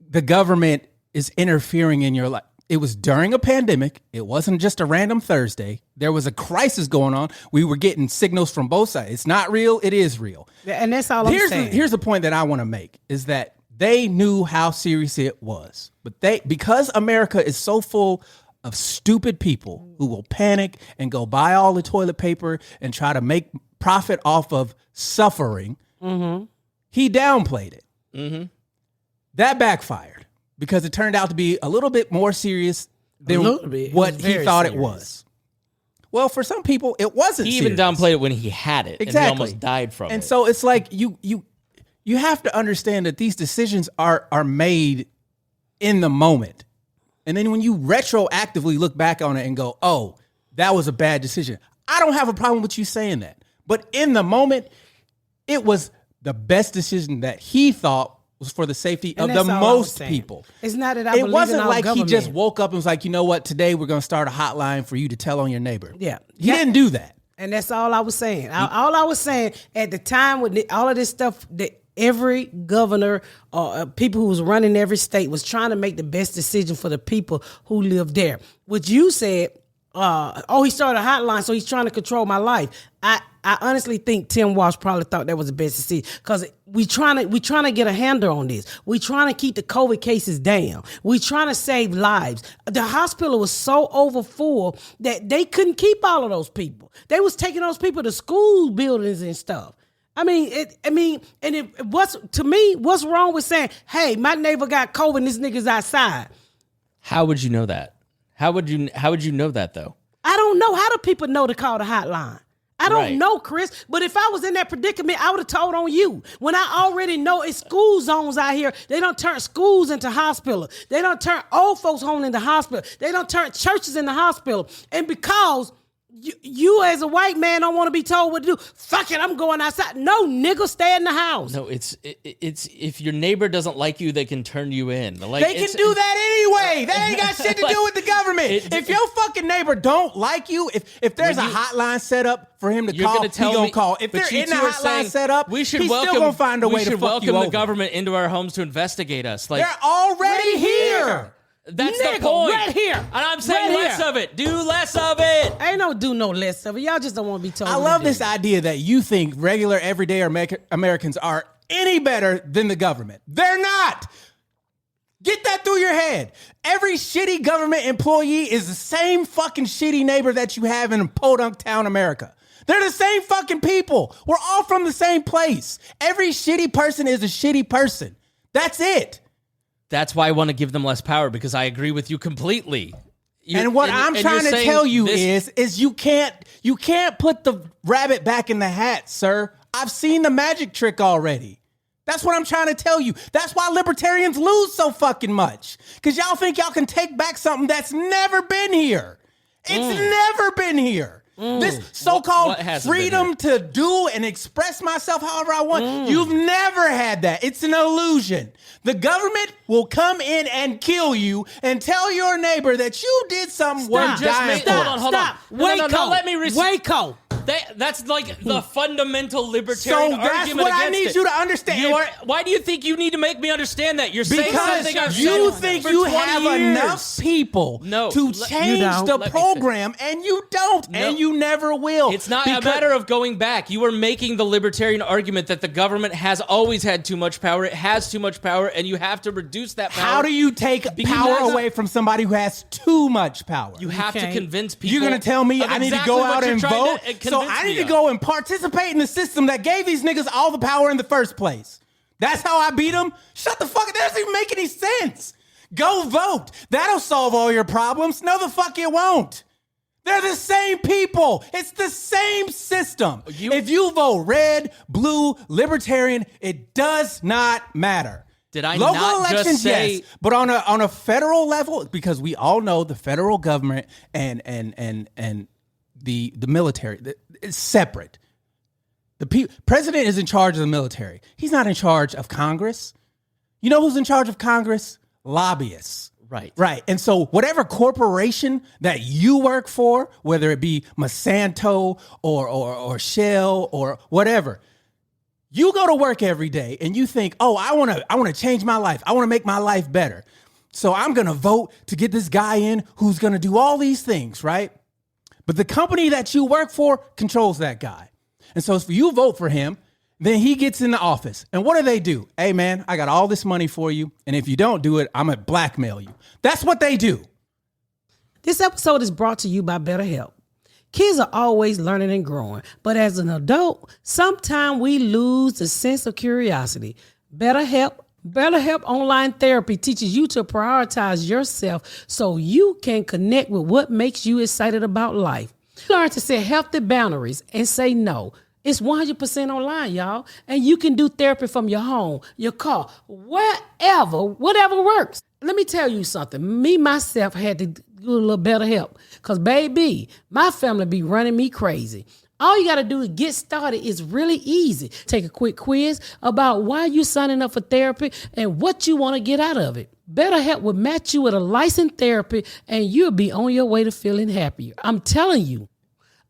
the government is interfering in your life. It was during a pandemic. It wasn't just a random Thursday. There was a crisis going on. We were getting signals from both sides. It's not real. It is real. And that's all I'm saying. Here's the point that I want to make is that they knew how serious it was. But because America is so full of stupid people who will panic and go buy all the toilet paper and try to make profit off of suffering, he downplayed it. Mm-hmm. That backfired because it turned out to be a little bit more serious than what he thought it was. Well, for some people, it wasn't He even serious. downplayed it when he had it, Exactly. and he almost died from it. And so it's like you have to understand that these decisions are made in the moment. And then when you retroactively look back on it and go, oh, that was a bad decision. I don't have a problem with you saying that. But in the moment, it was the best decision that he thought was for the safety And of the that's all I'm most saying. people. It's not that I It believe wasn't in our like government. he just woke up and was like, you know what, today we're going to start a hotline for you to tell on your neighbor. Yeah. He didn't do that. And that's all I was saying. All I was saying at the time with all of this stuff, that every governor or people who was running every state was trying to make the best decision for the people who live there. What you said, he started a hotline, so he's trying to control my life. I honestly think Tim Walz probably thought that was the best decision because we trying to get a handle on this. We trying to keep the COVID cases down. We trying to save lives. The hospital was so over full that they couldn't keep all of those people. They was taking those people to school buildings and stuff. What's wrong with saying, hey, my neighbor got COVID and this nigga's outside? How would you know that? How would you know that though? I don't know. How do people know to call the hotline? I don't know, Chris. But if I was in that predicament, I would have told on you. When I already know it's school zones out here, they don't turn schools into hospitals. They don't turn old folks home into hospital. They don't turn churches into hospital. And because You as a white man don't want to be told what to do. Fuck it, I'm going outside. No, nigga, stay in the house. No, it's if your neighbor doesn't like you, they can turn you in. Like, they can do that anyway. That ain't got shit to do with the government. If your fucking neighbor don't like you, if there's a hotline set up for him to call, he gonna call. If they're in the hotline set up, he's still gonna find a way to fuck you over. We should welcome the government into our homes to investigate us. Like, they're already here. That's the point. Right here. And I'm saying less of it. Do less of it. Ain't no less of it. Y'all just don't want to be told. I love this idea that you think regular, everyday Americans are any better than the government. They're not. Get that through your head. Every shitty government employee is the same fucking shitty neighbor that you have in Podunk Town, America. They're the same fucking people. We're all from the same place. Every shitty person is a shitty person. That's it. That's why I want to give them less power, because I agree with you completely. I'm trying to tell you is you can't put the rabbit back in the hat, sir. I've seen the magic trick already. That's what I'm trying to tell you. That's why libertarians lose so fucking much. Because y'all think y'all can take back something that's never been here. It's never been here. This so-called freedom to do and express myself however I want. You've never had that. It's an illusion. The government will come in and kill you and tell your neighbor that you did something worth dying for. Hold on. Waco. No, let me Waco. That's like the fundamental libertarian argument. So that's what I need you to understand. Why do you think you need to make me understand that? You're saying something I've said you think you have enough people to change the program, and you don't, and you never will. It's not a matter of going back. You are making the libertarian argument that the government has always had too much power. It has too much power, and you have to reduce that power. How do you take power away from somebody who has too much power? You have to convince people. You're going to tell me I need to go out and vote? So I need to go and participate in the system that gave these niggas all the power in the first place. That's how I beat them? Shut the fuck up. That doesn't even make any sense. Go vote. That'll solve all your problems. No, the fuck it won't. They're the same people. It's the same system. If you vote red, blue, libertarian, it does not matter. Did I Local not elections, just say? Yes, but on a federal level, because we all know the federal government and the military is separate. The president is in charge of the military. He's not in charge of Congress. You know who's in charge of Congress? Lobbyists. Right. And so whatever corporation that you work for, whether it be Monsanto or Shell or whatever, you go to work every day and you think, oh, I want to change my life. I want to make my life better. So I'm going to vote to get this guy in who's going to do all these things, right? But the company that you work for controls that guy. And so if you vote for him, then he gets in the office. And what do? Hey, man, I got all this money for you. And if you don't do it, I'm going to blackmail you. That's what they do. This episode is brought to you by BetterHelp. Kids are always learning and growing. But as an adult, sometimes we lose the sense of curiosity. BetterHelp Online Therapy teaches you to prioritize yourself so you can connect with what makes you excited about life. Learn to set healthy boundaries and say no. It's 100% online, y'all. And you can do therapy from your home, your car, whatever works. Let me tell you something. Me, myself, had to do a little better help. Because, baby, my family be running me crazy. All you got to do to get started is really easy. Take a quick quiz about why you signing up for therapy and what you want to get out of it. BetterHelp will match you with a licensed therapy and you'll be on your way to feeling happier. I'm telling you.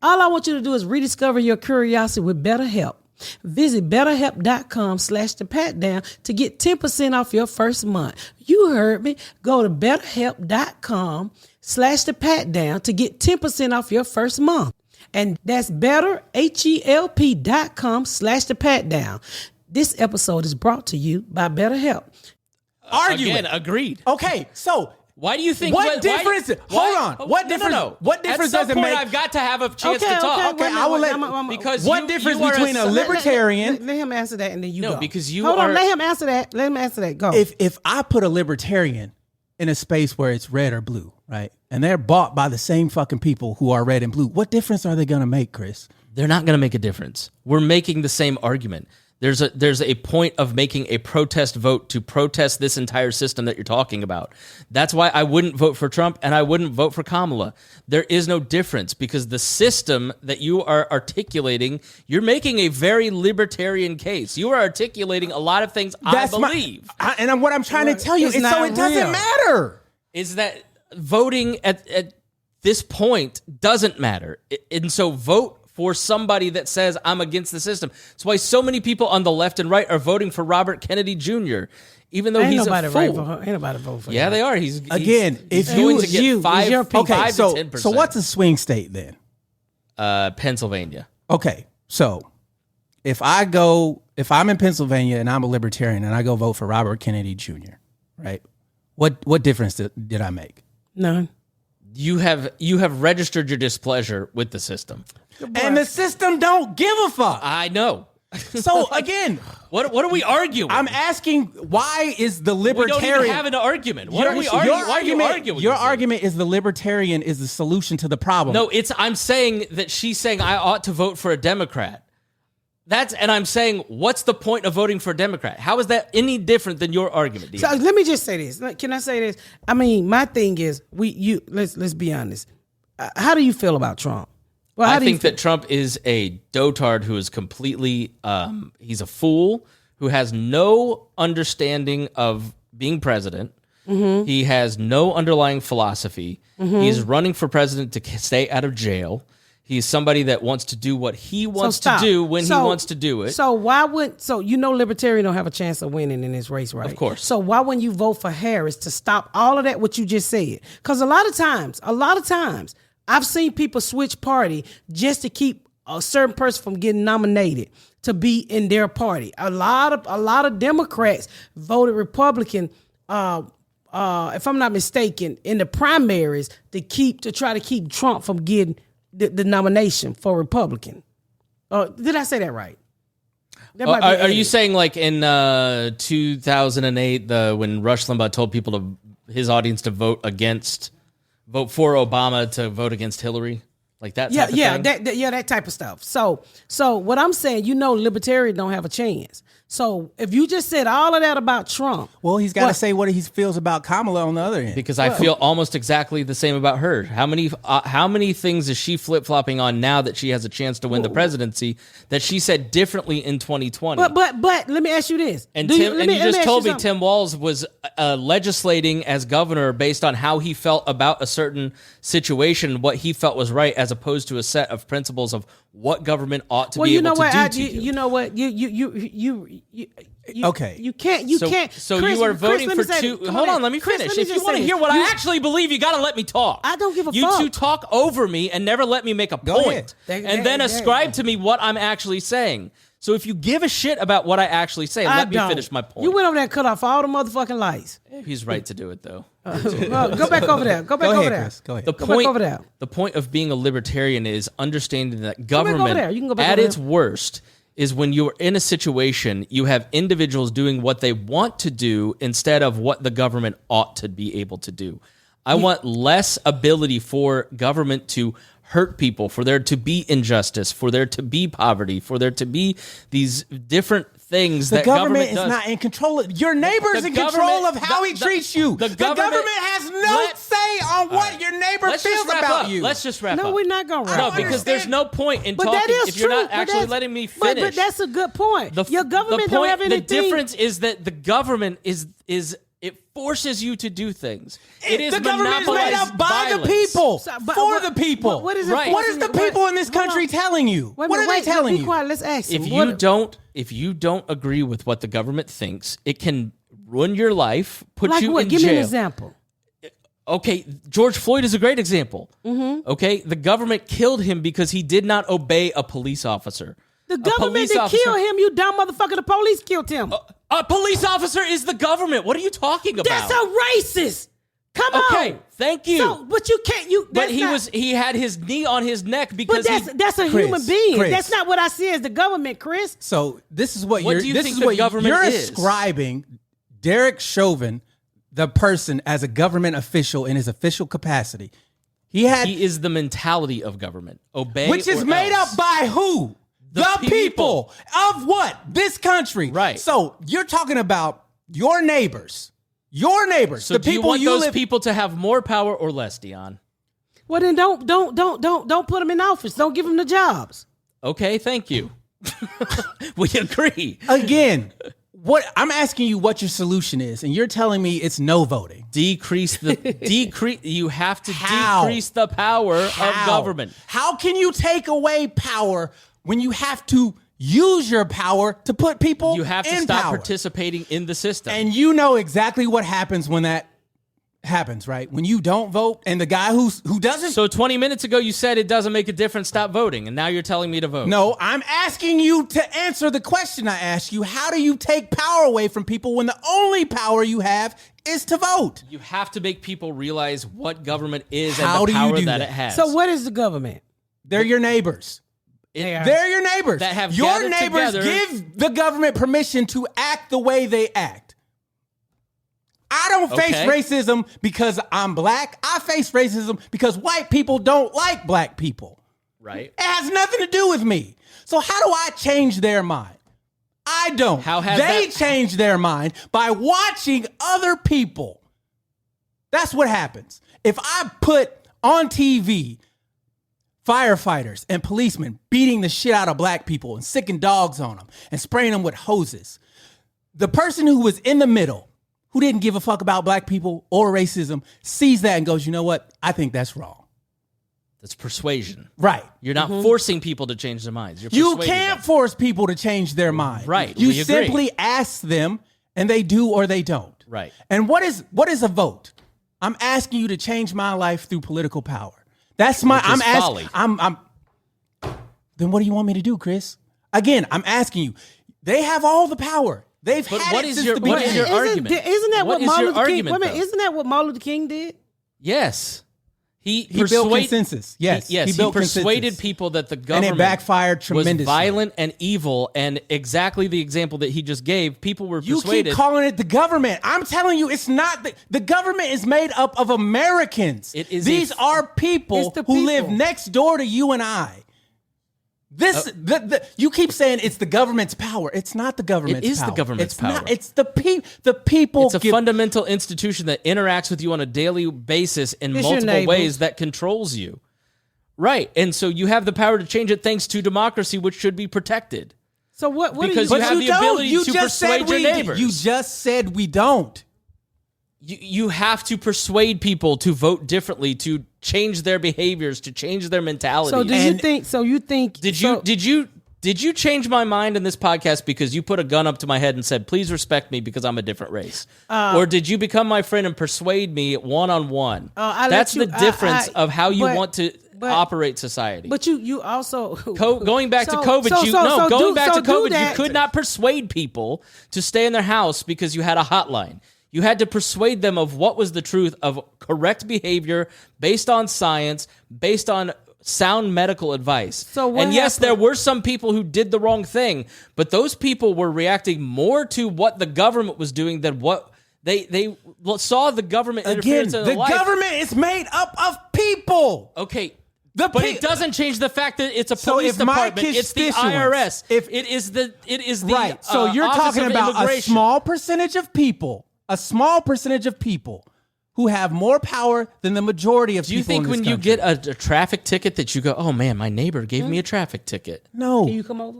All I want you to do is rediscover your curiosity with BetterHelp. Visit BetterHelp.com/thepatdown to get 10% off your first month. You heard me. Go to BetterHelp.com/thepatdown to get 10% off your first month. And that's BetterHelp.com/thepatdown. This episode is brought to you by BetterHelp. Again, agreed. Okay, so why do you think? What difference? Hold on. What difference? No. What difference does does it make? I've got to have a chance to talk. Okay, I will let. Because what difference between a libertarian? Let him answer that, and then you go. No, because you hold are. on. Let him answer that. Go. If I put a libertarian in a space where it's red or blue, right, and they're bought by the same fucking people who are red and blue, what difference are they going to make, Chris? They're not going to make a difference. We're making the same argument. There's a point of making a protest vote to protest this entire system that you're talking about. That's why I wouldn't vote for Trump and I wouldn't vote for Kamala. There is no difference because the system that you are articulating, you're making a very libertarian case. You are articulating a lot of things I believe. And what I'm trying to tell you is so it doesn't matter. Is that voting at this point doesn't matter. And so vote for somebody that says I'm against the system. That's why so many people on the left and right are voting for Robert Kennedy Jr., even though he's a fool. Ain't nobody vote for him. Yeah, they are. He's your five to so 10%. so what's a swing state then? Pennsylvania. Okay, so if I'm in Pennsylvania and I'm a libertarian and I go vote for Robert Kennedy Jr., right? What difference did I make? None. You have registered your displeasure with the system. And the system don't give a fuck. I know. So again, what are we arguing? I'm asking, why is the libertarian? We don't even have an argument. What are we arguing? Why are you arguing? Your argument is the libertarian is the solution to the problem. No, I'm saying that she's saying I ought to vote for a Democrat. And I'm saying, what's the point of voting for a Democrat? How is that any different than your argument, Deon? So let me just say this. Can I say this? I mean, my thing is, let's be honest. How do you feel about Trump? Well, I think that Trump is a dotard who is completely, he's a fool who has no understanding of being president. Mm-hmm. He has no underlying philosophy. Mm-hmm. He's running for president to stay out of jail. He's somebody that wants to do what he wants to do when he wants to do it. So libertarian don't have a chance of winning in this race, right? Of course. So why wouldn't you vote for Harris to stop all of that, what you just said? Because a lot of times, I've seen people switch party just to keep a certain person from getting nominated to be in their party. A lot of Democrats voted Republican, if I'm not mistaken, in the primaries to try to keep Trump from getting the nomination for Republican. Did I say that right? Are you saying like in 2008, when Rush Limbaugh told people his audience to vote for Obama to vote against Hillary? Like that type of thing? That type of stuff. So what I'm saying, libertarians don't have a chance. So if you just said all of that about Trump, well, he's got to say what he feels about Kamala on the other end. Because I feel almost exactly the same about her. How many things is she flip-flopping on now that she has a chance to win the presidency that she said differently in 2020? But let me ask you this. And you just told me Tim Walz was legislating as governor based on how he felt about a certain situation, what he felt was right, as opposed to a set of principles of what government ought to be able to do. You know what? Okay. You can't. So Chris, you are voting Chris, for two. Hold on, let me finish. If you want to hear what I actually believe, you got to let me talk. I don't give a fuck. You two talk over me and never let me make a point, and then ascribe to me what I'm actually saying. So if you give a shit about what I actually say, let me finish my point. You went over there and cut off all the motherfucking lights. He's right to do it, though. Go back over there. Go back over there. Chris, go ahead. Go back over there. The point of being a libertarian is understanding that government, at its worst, is when you're in a situation, you have individuals doing what they want to do instead of what the government ought to be able to do. I want less ability for government to hurt people, for there to be injustice, for there to be poverty, for there to be these different things that government is not in control of. Your neighbor's in control of how he treats you. The government has no say on what your neighbor feels about you. Let's just wrap up. No, we're not going to wrap up. No, because there's no point in talking if you're not actually letting me finish. But that's a good point. Your government don't have anything. The difference is that the government is it forces you to do things. It is the government is made up by the people, for the people. What is it? Right. What is the people in this country telling you? What are they telling you? Be quiet. Let's ask him. If you don't agree with what the government thinks, it can ruin your life, put you in jail. Give me an example. Okay, George Floyd is a great example. Mm-hmm. Okay, the government killed him because he did not obey a police officer. The government didn't kill him, you dumb motherfucker. The police killed him. A police officer is the government. What are you talking about? That's a racist. Come on. Okay, thank you. So, but you can't. But he had his knee on his neck because that's a human being. Chris, that's not what I see as the government, Chris. So this is what you're ascribing Derek Chauvin, the person, as a government official in his official capacity. He is the mentality of government. Obey, which is made up by who? The people of what? This country. Right. So you're talking about your neighbors. Your neighbors. So the do people you want those live. people to have more power or less, Deon? Well, then don't put them in office. Don't give them the jobs. Okay, thank you. We agree. Again, what I'm asking you what your solution is, and you're telling me it's no voting. Decrease. You have to How? decrease the power of government. How can you take away power when you have to use your power to put people in You have to stop power? participating in the system. And you know exactly what happens when that happens, right? When you don't vote, and the guy who doesn't. So 20 minutes ago, you said it doesn't make a difference, stop voting, and now you're telling me to vote. No, I'm asking you to answer the question I asked you. How do you take power away from people when the only power you have is to vote? You have to make people realize what government is How and do the you power do that that? it has. So what is the government? They're your neighbors. They're your neighbors. That have your gathered neighbors together. give the government permission to act the way they act. I don't face Okay. racism because I'm black. I face racism because white people don't like black people. Right. It has nothing to do with me. So how do I change their mind? I don't. How has they that- change their mind by watching other people. That's what happens. If I put on TV firefighters and policemen beating the shit out of black people and sicking dogs on them and spraying them with hoses, the person who was in the middle, who didn't give a fuck about black people or racism, sees that and goes, you know what? I think that's wrong. That's persuasion. Right. You're not forcing people to change their minds. You're You persuading can't them. force people to change their mind. Right, You we agree. simply ask them and they do or they don't. Right. And what is a vote? I'm asking you to change my life through political power. That's my Which is folly. I'm Then what do you want me to do, Chris? Again, I'm asking you. They have all the power. They've But had what it is since your- the what is beginning. your Isn't- argument? Isn't that What what is Martin your Luther King? argument, Wait a minute, though? isn't that what Martin Luther King did? Yes. He built consensus. Yes, Yes. he He built persuaded consensus. people that the And government it backfired tremendously. was violent and evil, and exactly the example that he just gave. People were You persuaded. keep calling it the government. I'm telling you, it's not. The government is made up of Americans. It is These are people It's the who live people. next door to you and I. You keep saying it's the government's power. It's not the government's It is the power. government's It's not. power. It's the people. It's a fundamental institution that interacts with you on a daily basis in It's your multiple neighbors. ways that controls you. Right. And so you have the power to change it thanks to democracy, which should be protected. So what? Because are you you? have the ability You to just said persuade your we. neighbors. You just said we don't. You have to persuade people to vote differently, to change their behaviors, to change their mentality. So do you think? So you think? Did you change my mind in this podcast because you put a gun up to my head and said, "Please respect me because I'm a different race," or did you become my friend and persuade me one-on-one? That's the difference of how you want to operate society. But you also Going back to COVID, you could not persuade people to stay in their house because you had a hotline. You had to persuade them of what was the truth of correct behavior based on science, based on sound medical advice. So what and yes, happened- there were some people who did the wrong thing, but those people were reacting more to what the government was doing than what they saw the government Again, interference in the their life. government is made up of people. Okay. The But pe- it doesn't change the fact that it's a So police if my department. It's the constituents- IRS. if- it is the Right. So you're Office talking of about a Immigration. small percentage of people who have more power than the majority of Do you people think in this when you country. get a traffic ticket that you go, "Oh man, my neighbor gave me a traffic ticket"? No. Can you come over?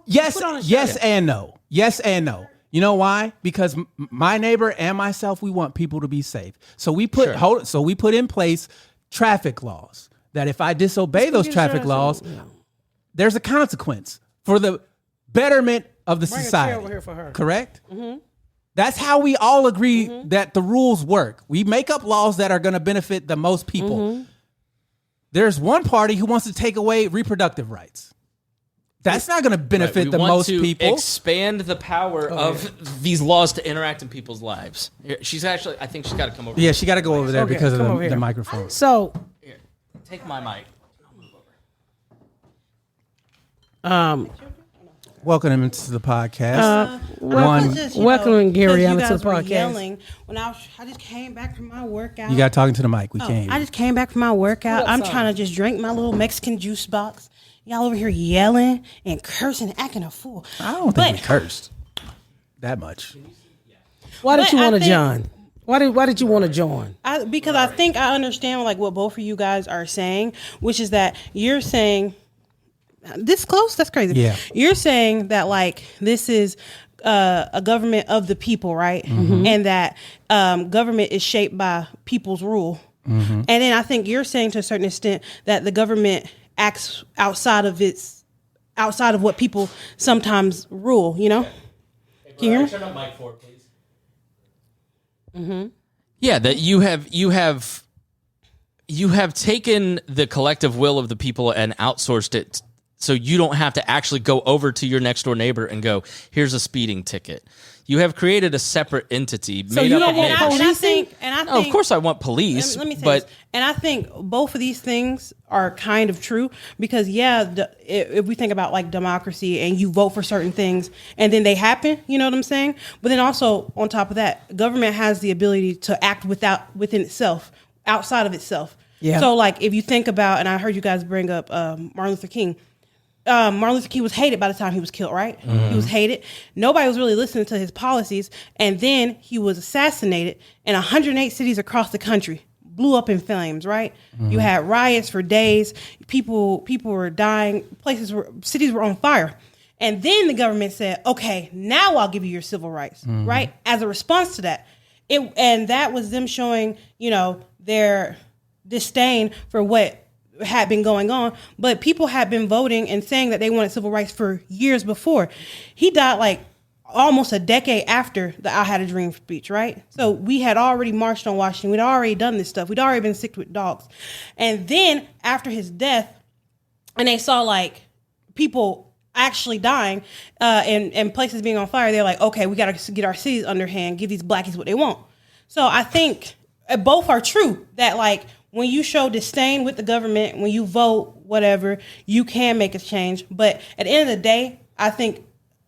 Yes, Put on a shirt. yes and no. Yes and no. You know why? Because my neighbor and myself, we want people to be safe. So we put in place traffic laws that if I disobey those traffic laws, there's a consequence for the betterment of the Bring a chair society. over here for her. Correct? That's how we all agree that the rules work. We make up laws that are going to benefit the most people. There's one party who wants to take away reproductive rights. That's not going to benefit the most people. Expand the power of these laws to interact in people's lives. Here, I think she's got to come over. Yeah, she got to go over there Okay, because of come over the here. microphone. So Here, take my mic. Welcome him to the podcast. welcoming Gary Because to you the guys were podcast. yelling when I just came back from my workout. You got talking to the mic. We Oh, can't. I just came back from my workout. What I'm song? trying to just drink my little Mexican juice box y'all over here yelling and cursing and acting a fool. I don't think we cursed that much. Why did But you I want to think- join? Why did you want to join? Because I think I understand like what both of you guys are saying, which is that you're saying this close. That's crazy. Yeah. You're saying that like this is a government of the people, right? And that government is shaped by people's rule. And then I think you're saying to a certain extent that the government acts outside of what people sometimes rule. You know? Can you hear me? Turn up mic 4, please. Yeah, that you have taken the collective will of the people and outsourced it, so you don't have to actually go over to your next door neighbor and go, "Here's a speeding ticket." You have created a separate entity. So you don't want And I policing? think, No, of course I want police, let me say but this. And I think both of these things are kind of true because, if we think about like democracy and you vote for certain things and then they happen, you know what I'm saying? But then also on top of that, government has the ability to act within itself, outside of itself. Yeah. So like if you think about, and I heard you guys bring up Martin Luther King. Martin Luther King was hated by the time he was killed, right? He was hated. Nobody was really listening to his policies. And then he was assassinated in 108 cities across the country, blew up in flames, right? You had riots for days. People were dying. Cities were on fire. And then the government said, okay, now I'll give you your civil rights, right? As a response to that. And that was them showing, their disdain for what had been going on, but people had been voting and saying that they wanted civil rights for years before. He died like almost a decade after the I Had a Dream speech, right? So we had already marched on Washington. We'd already done this stuff. We'd already been sick with dogs. And then after his death, and they saw like people actually dying and places being on fire, they're like, okay, we got to get our cities underhand, give these blackies what they want. So I think both are true, that like when you show disdain with the government, when you vote, whatever, you can make a change. But at the end of the day, I think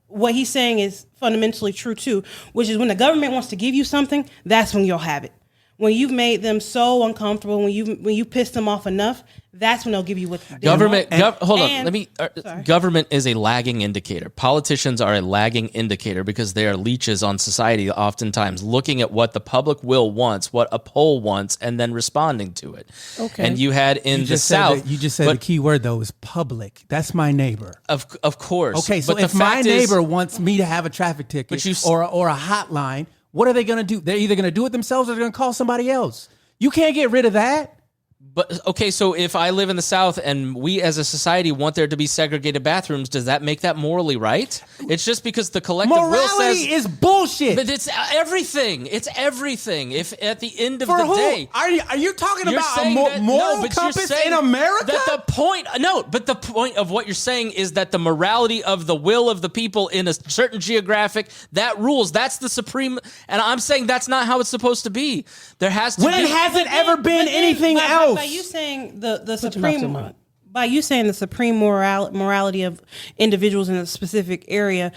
what he's saying is fundamentally true too, which is when the government wants to give you something, that's when you'll have it. When you've made them so uncomfortable, when you piss them off enough, that's when they'll give you what they government. want. Hold on, And- let me. sorry. Government is a lagging indicator. Politicians are a lagging indicator because they are leeches on society. Oftentimes, looking at what the public will wants, what a poll wants, and then responding to it. Okay. And you had in the South. You just said the key word though is public. That's my neighbor. Of course. Okay, so but the if my fact is- neighbor wants me to have a traffic ticket But you- or a hotline, what are they going to do? They're either going to do it themselves or they're going to call somebody else. You can't get rid of that. But okay, so if I live in the South and we as a society want there to be segregated bathrooms, does that make that morally right? It's just because the collective will Morality says. is bullshit. But it's everything. It's everything. If at the end of For the who? day, Are you talking you're about a saying that- moral but you're compass saying in America? That the point of what you're saying is that the morality of the will of the people in a certain geographic that rules. That's the supreme. And I'm saying that's not how it's supposed to be. There has to When be. has it ever been anything else? By you saying the your mouth to supreme, mine. by you saying the supreme morality of individuals in a specific area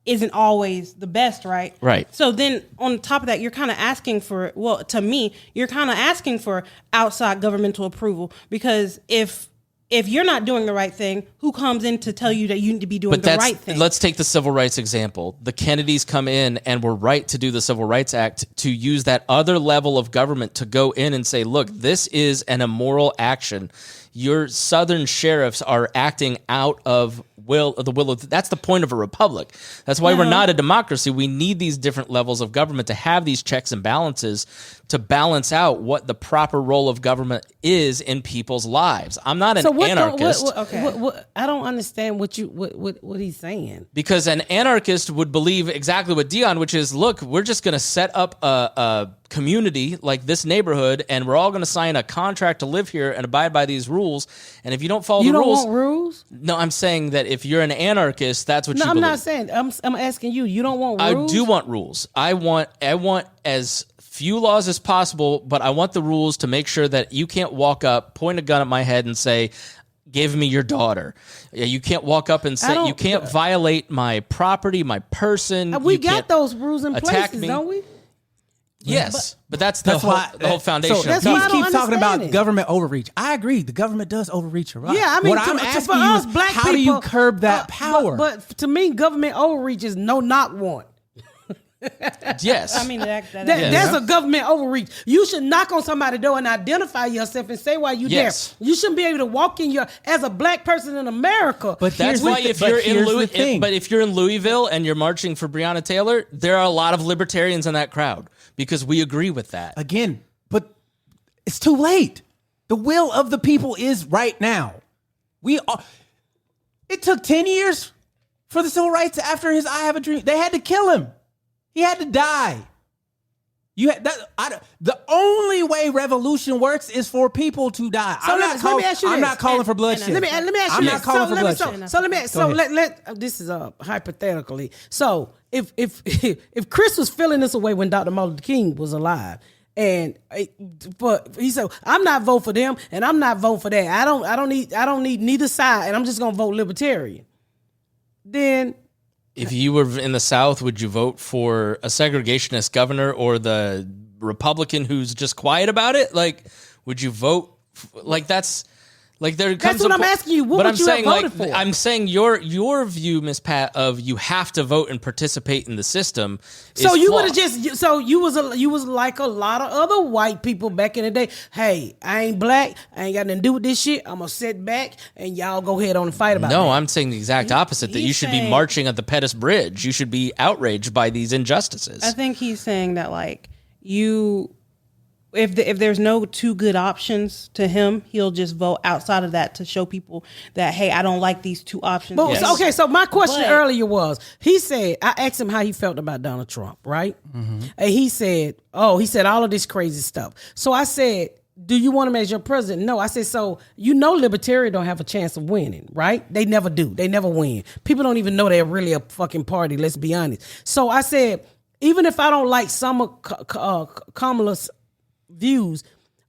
isn't always the best, right? Right. So then on top of that, you're kind of asking for, well, to me, you're kind of asking for outside governmental approval, because if you're not doing the right thing, who comes in to tell you that you need to be doing the right thing? Let's take the civil rights example. The Kennedys come in and were right to do the Civil Rights Act to use that other level of government to go in and say, look, this is an immoral action. Your southern sheriffs are acting out of the will of. That's the point of a republic. That's why we're not a democracy. We need these different levels of government to have these checks and balances to balance out what the proper role of government is in people's lives. I'm not an anarchist. I don't understand what he's saying. Because an anarchist would believe exactly what Deon, which is, look, we're just going to set up a community like this neighborhood, and we're all going to sign a contract to live here and abide by these rules. And if you don't follow the rules, you don't want rules. No, I'm saying that if you're an anarchist, that's what you No, believe. I'm not saying. I'm asking you. You don't want rules. I do want rules. I want as few laws as possible, but I want the rules to make sure that you can't walk up, point a gun at my head, and say, give me your daughter. You can't walk up and say, you can't violate my property, my person. We You got can't those rules in attack places, me. don't we? Yes, but that's the the whole foundation. So of that's why I he don't keeps talking about understand it. government overreach. I agree. The government does overreach a lot. Yeah, I mean, what I'm for asking you us is, black how people, do you curb that power? But to me, government overreach is no knock warrant. Yes. I mean, that's That's a government overreach. You should knock on somebody's door and identify yourself and say why you Yes. there. You shouldn't be able to walk in as a black person in America. But That's here's why the- if but you're in here's the thing. But if you're in Louisville and you're marching for Breonna Taylor, there are a lot of libertarians in that crowd because we agree with that. Again, but it's too late. The will of the people is right now. It took 10 years for the civil rights after his I Have a Dream. They had to kill him. He had to die. The only way revolution works is for people to die. So let me ask you I'm this. not calling for bloodshed. Let me ask you I'm this. not calling for bloodshed. This is hypothetically. So if Chris was feeling this away when Dr. Martin Luther King was alive, but he said, I'm not voting for them and I'm not voting for that. I don't need neither side, and I'm just gonna vote libertarian. Then If you were in the South, would you vote for a segregationist governor or the Republican who's just quiet about it? Like, would you vote? Like, that's like there comes. That's what I'm asking you. What but would I'm you have saying, voted like, for? I'm saying your view, Miss Pat, of you have to vote and participate in the system. So is you would have flawed. just you was like a lot of other white people back in the day. Hey, I ain't black. I ain't got nothing to do with this shit. I'm gonna sit back and y'all go ahead on and fight about it. No, I'm saying the exact opposite. That he's you should be saying- marching at the Pettus Bridge. You should be outraged by these injustices. I think he's saying that like if there's no two good options to him, he'll just vote outside of that to show people that, hey, I don't like these two options. But, Yes. okay, so my question But- earlier was, he said, I asked him how he felt about Donald Trump, right? And he said all of this crazy stuff. So I said, do you want him as your president? No. I said, so libertarians don't have a chance of winning, right? They never do. They never win. People don't even know they're really a fucking party, let's be honest. So I said, even if I don't like some of Kamala's views,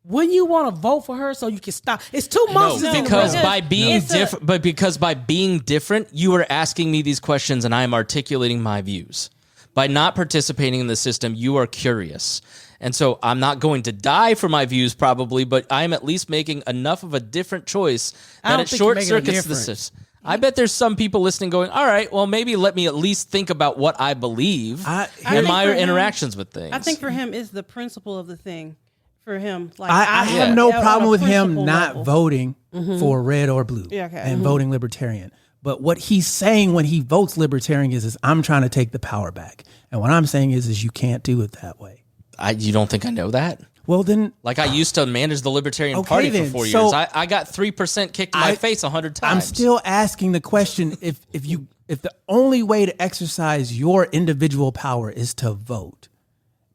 wouldn't you want to vote for her so you can stop? It's 2 months. No, since because the- by being It's a- different, but because by being different, you are asking me these questions and I am articulating my views. By not participating in the system, you are curious. And so I'm not going to die for my views probably, but I'm at least making enough of a different choice I that don't it think you're short making a circuits the difference. system. I bet there's some people listening going, all right, well, maybe let me at least think about what I believe I and think my for him- interactions with things. I think for him is the principle of the thing. For him, like I have Yeah. no on a problem with him principle not level. voting for red or blue Yeah, okay. and voting libertarian. But what he's saying when he votes libertarian is I'm trying to take the power back. And what I'm saying is you can't do it that way. You don't think I know that? Well, then Like, I used to manage the Libertarian Okay, Party for then. 4 So- years. I got 3% kicked in my face 100 times. I'm still asking the question, if the only way to exercise your individual power is to vote,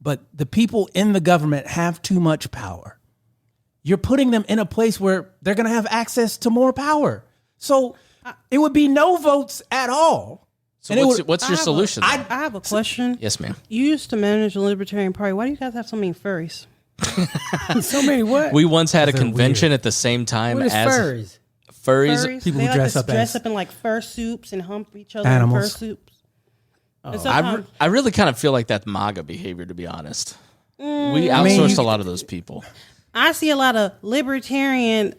but the people in the government have too much power, you're putting them in a place where they're going to have access to more power. So it would be no votes at all. So And it what's your solution? I have a question. Yes, ma'am. You used to manage the Libertarian Party. Why do you guys have so many furries? so many what? We once had a convention at the same time What is as furries? furries. People They who like dress to up dress as up in like fur suits and hump each other animals. in fur suits. And I sometimes- really kind of feel like that's MAGA behavior, to be honest. We mean, outsourced a lot of those people. I see a lot of libertarian,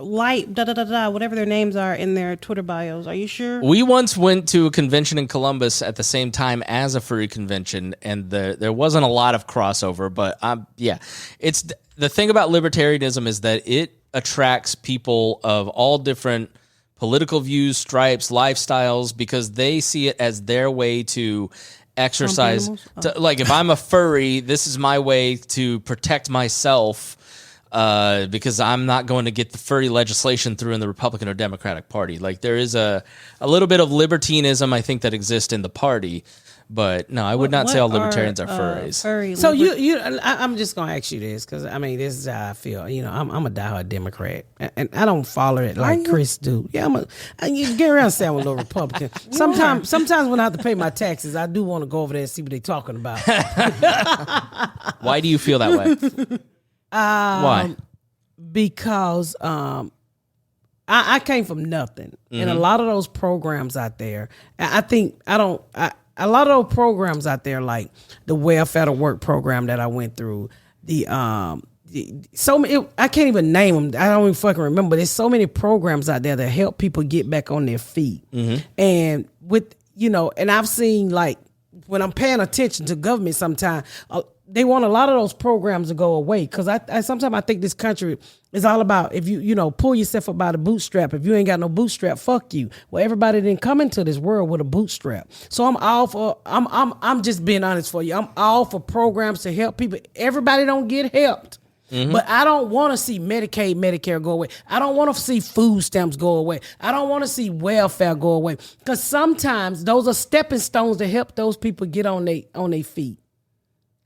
light, whatever their names are in their Twitter bios. Are you sure? We once went to a convention in Columbus at the same time as a furry convention, and there wasn't a lot of crossover. But yeah, it's the thing about libertarianism is that it attracts people of all different political views, stripes, lifestyles, because they see it as their way to exercise. Like, if I'm a furry, this is my way to protect myself. Because I'm not going to get the furry legislation through in the Republican or Democratic Party. Like, there is a little bit of libertinism, I think, that exists in the party. But no, I would not say all libertarians are furries. So I'm just gonna ask you this because I mean this is how I feel. You know, I'm a diehard Democrat, and I don't follow it like Chris do. Yeah, you get around saying I'm a little Republican. Sometimes when I have to pay my taxes, I do want to go over there and see what they're talking about. Why do you feel that way? Why? Because I came from nothing, and a lot of those programs out there, I think a lot of those programs out there, like the welfare to work program that I went through, so many, I can't even name them. I don't even fucking remember. There's so many programs out there that help people get back on their feet. And with, and I've seen, like, when I'm paying attention to government sometimes, they want a lot of those programs to go away. Because I sometimes I think this country is all about, if you pull yourself up by the bootstrap. If you ain't got no bootstrap, fuck you. Well, everybody didn't come into this world with a bootstrap. So I'm all for, I'm just being honest for you. I'm all for programs to help people. Everybody don't get helped. But I don't want to see Medicaid, Medicare go away. I don't want to see food stamps go away. I don't want to see welfare go away. Because sometimes those are stepping stones to help those people get on their feet.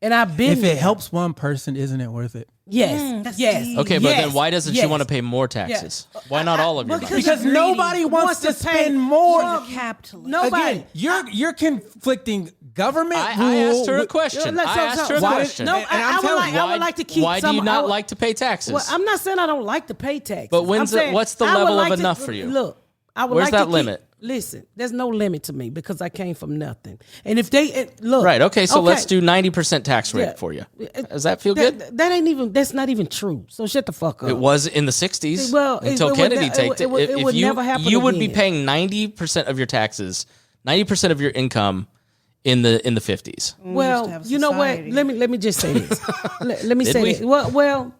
And I've been If it helps one person, isn't it worth it? Yes. Yes. Okay, but yes, then why doesn't she want to pay more taxes? Why not all of your money? Because nobody wants to spend more. Capitalist. Nobody. Again, you're conflicting government I asked her a question. No, I asked her a question. No, And I'm telling you, I would like to keep. Why do you not like to pay taxes? Well, I'm not saying I don't like to pay taxes. But what's the I would level of like to- enough for you? Look, I would Where's like that to limit? Listen, there's no limit to me because I came from nothing. And if they look, Right. Okay. So let's do 90% tax rate Yeah. for you. Does that feel good? That's not even true. So shut the fuck up. It was in the 60s Well, until it would Kennedy ne- taked it. it would- it If would you, never happen you would be again. paying 90% of your taxes, 90% of your income in the 50s. Well, you know what? society. Let me just say this. let me Did say we? this. Well,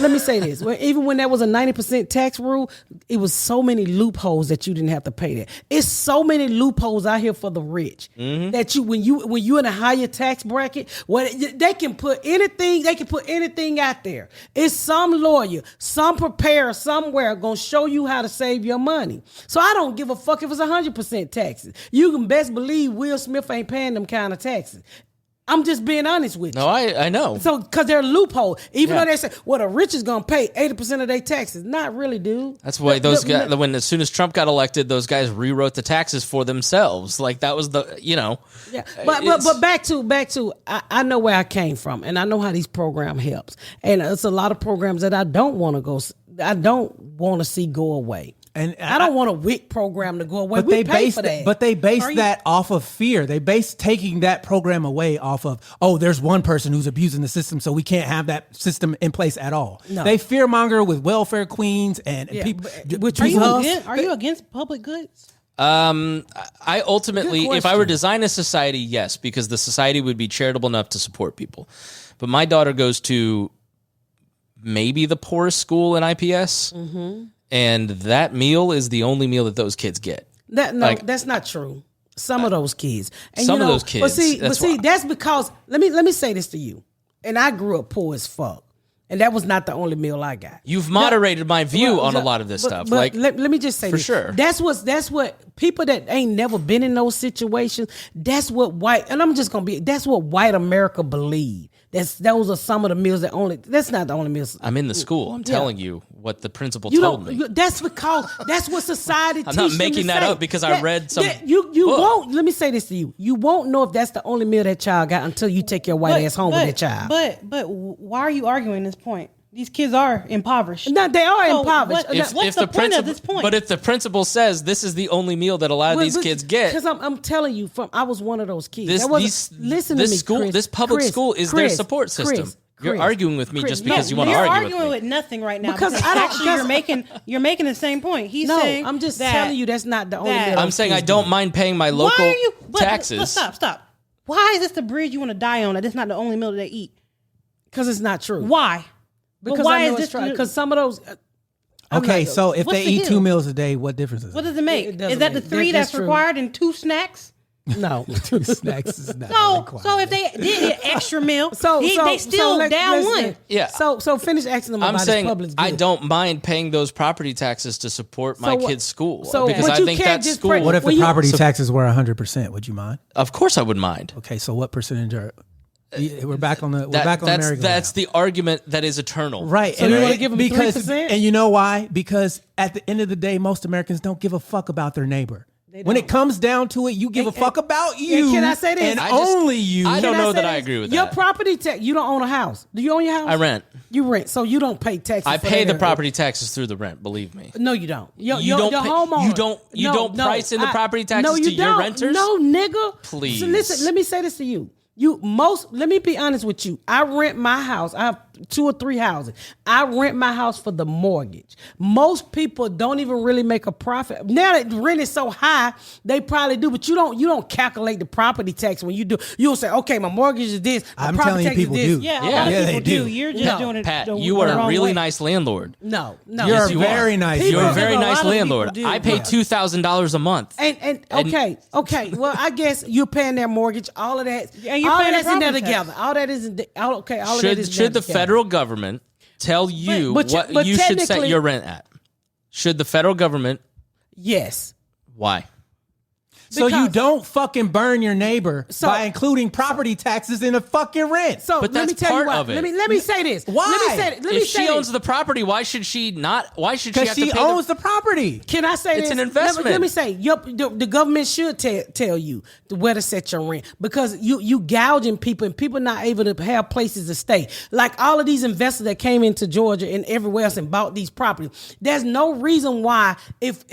let me say this. Well, even when there was a 90% tax rule, it was so many loopholes that you didn't have to pay that. It's so many loopholes out here for the rich that when you in a higher tax bracket, they can put anything out there. It's some lawyer, some preparer somewhere gonna show you how to save your money. So I don't give a fuck if it's 100% taxes. You can best believe Will Smith ain't paying them kind of taxes. I'm just being honest with you. No, I know. So, because they're a loophole. Even Yeah. though they say, well, the rich is going to pay 80% of their taxes. Not really, dude. That's why those guys, as soon as Trump got elected, those guys rewrote the taxes for themselves. Like that was Yeah. But back to I know where I came from, and I know how these programs helps. And it's a lot of programs that I don't want to see go away. And I don't want a WIC program to go away. But We they pay base for that. But they base that off of fear. They base taking that program away off of, there's one person who's abusing the system, so we can't have that system in place at all. No. They fearmonger with welfare queens and Yeah, people. which Are we you love. against public goods? I ultimately, Good if I were question. design a society, yes, because the society would be charitable enough to support people. But my daughter goes to maybe the poorest school in IPS, and that meal is the only meal that those kids get. That's not true. Some of those kids. And Some of those kids, But see, that's why. that's because let me say this to you. And I grew up poor as fuck. And that was not the only meal I got. You've moderated my view Well, on a lot of this stuff. But Like, let me just say for this. sure. That's what people that ain't never been in those situations, that's what white America believe. Those are some of the meals that's not the only meals. I'm in the school. I'm telling you what the principal You told don't. me. That's because that's what society. I'm teach not them making to that say. up because I read some You book. won't. Let me say this to you. You won't know if that's the only meal that child got until you take your white ass home with that child. But why are you arguing this point? These kids are impoverished. No, they are So impoverished. what's the point of this point? But if the principal says this is the only meal that a lot of these kids get, because I'm telling you, I was one of those kids. this That wasn't- listen to me, school, Chris. this public Chris, school is their Chris, support system. Chris, You're Chris, arguing with me Chris, just because no, you want to you're argue arguing with me. nothing right now Because because I don't- actually because- you're making the same point. He's No, saying I'm just that- telling you that's not the only that- meal. I'm saying I don't mind paying my Why local are you taxes. Stop. Why is this the bridge you want to die on? That it's not the only meal that they eat. because it's not true. Why? Because But why I know is it's this? true. Because some of those. I'm Okay, not- so if What's they the eat deal? 2 meals a day, what difference is What it? does it make? It doesn't Is that the make- 3 that's that's true. required and 2 snacks? no. 2 snacks is not So required. if they did get extra meal, So they still down one. Yeah. So finish asking them I'm about saying his public I good. don't mind paying those property taxes to support my what- kid's school so- because but I you think can't that just school. pray- What if Well, the you- property taxes were 100%? Would you mind? Of course, I would mind. Okay, so what percentage are? We're back on the merry-go-round. That's the argument that is eternal. Right. So and you wanna it- give them because 3%? and you know why? Because at the end of the day, most Americans don't give a fuck about their neighbor. When it comes down to it, you give a fuck about you. Can I say this? And only you. I don't Can know say that I this? agree with Your that. property tax. You don't own a house. Do you own your house? I rent. You rent, so you don't pay taxes. I for pay that the property taxes through the rent. Believe me. No, you don't. You don't pay- homeowner. you don't price in the property taxes to your renters? No, nigga. Please. So listen, let me say this to you. Let me be honest with you. I rent my house. I have 2 or 3 houses. I rent my house for the mortgage. Most people don't even really make a profit. Now that rent is so high, they probably do, but you don't calculate the property tax when you do. You'll say, okay, my mortgage is this. My I'm property telling you, tax is people this. do. Yeah, a Yeah. lot of Yeah, people they do. You're just No. doing it. Pat, the you are a wrong really way. nice landlord. No. You're Yes, a you very are. nice. You're a People- very A lot nice of people landlord. do. I pay $2,000 a month. And okay. Well, I guess you're paying their mortgage, all of that. Yeah, you're all paying of that's in there property tax. together. All that is all of that is Should the together. federal government tell you But what you should set technically- your rent at? Should the federal government? Yes. Why? So you Because- don't fucking burn your neighbor So- by including property taxes in the fucking rent. So But let me that's tell you part what. of it. Let me say this. Why? Let me If say she owns this. the property, why should she not? Why should she Because have to she pay owns the property. Can I say It's this? an investment. Let me say, the government should tell you where to set your rent because you gouging people and people not able to have places to stay. Like all of these investors that came into Georgia and everywhere else and bought these properties. There's no reason why if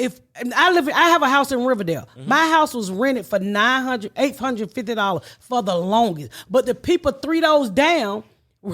I have a house in Riverdale. Mm-hmm. My house was rented for $850 for the longest, but the people 3 doors down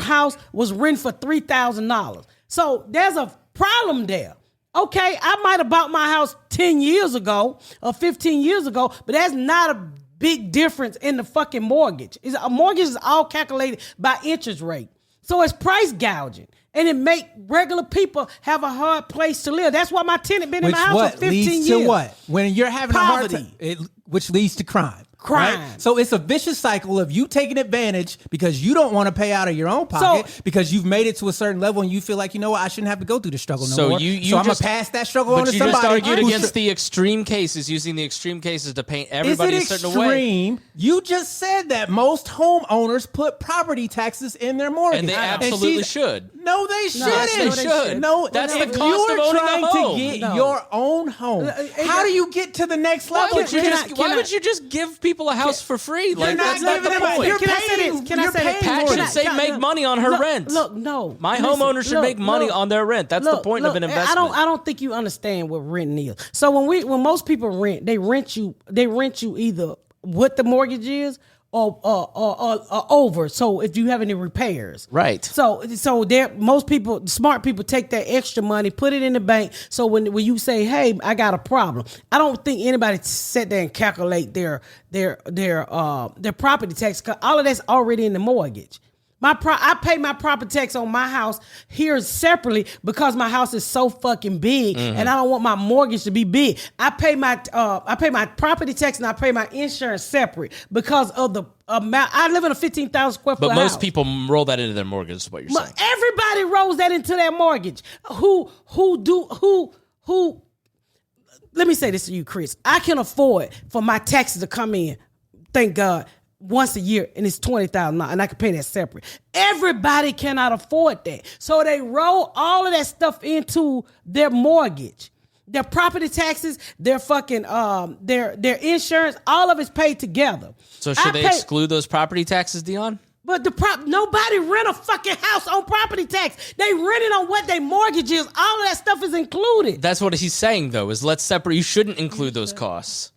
house was rented for $3,000. So there's a problem there. Okay, I might have bought my house 10 years ago or 15 years ago, but that's not a big difference in the fucking mortgage. A mortgage is all calculated by interest rate. So it's price gouging. And it make regular people have a hard place to live. That's why my tenant been in my house for 15 leads years. to what? When you're having a hard Poverty. time, which leads to crime. Crime. Right? So it's a vicious cycle of you taking advantage because you don't want to pay out of your own pocket because you've made it to a certain level and you feel like, you know what, I shouldn't have to go through the struggle no So more. you so I'm going just- to pass that struggle on But to you somebody. just argued who's- against the extreme cases, using the extreme cases to paint Is everybody it a certain way. extreme? You just said that most homeowners put property taxes in their mortgage. And they And absolutely she's- should. No, they shouldn't. Yes, they should. No, That's the if cost you of are owning a trying home. to get No. your own home, how do you get to the next Why level? would you Can just? I- can why I- would you just give people a house for free? Like not that's not the giving them a- point. you're Can I say paying- this? Can I you're say this? paying Pat for should it. say make money on her rent. Look, no. My Listen, homeowner should make money on their rent. That's the look, point of an look, investment. I don't think you understand what renting is. So when most people rent, they rent you either what the mortgage is or over. So if you have any repairs, Right. So there, most people, smart people, take that extra money, put it in the bank. So when you say, "Hey, I got a problem," I don't think anybody sit there and calculate their property tax. 'Cause all of that's already in the mortgage. I pay my property tax on my house here separately because my house is so fucking big and I don't want my mortgage to be big. I pay my property tax and I pay my insurance separate because of the amount. I live in a 15,000 square foot But house. most people roll that into their mortgage. Is what you're saying? But everybody rolls that into their mortgage. Who? Let me say this to you, Chris. I can afford for my taxes to come in. Thank God. Once a year, and it's $20,000, and I can pay that separate. Everybody cannot afford that, so they roll all of that stuff into their mortgage, their property taxes, their fucking their insurance. All of it's paid together. So should they exclude those property taxes, Deon? But nobody rent a fucking house on property tax. They rent it on what their mortgage is. All of that stuff is included. That's what he's saying, though. Is let's separate. You shouldn't include those costs.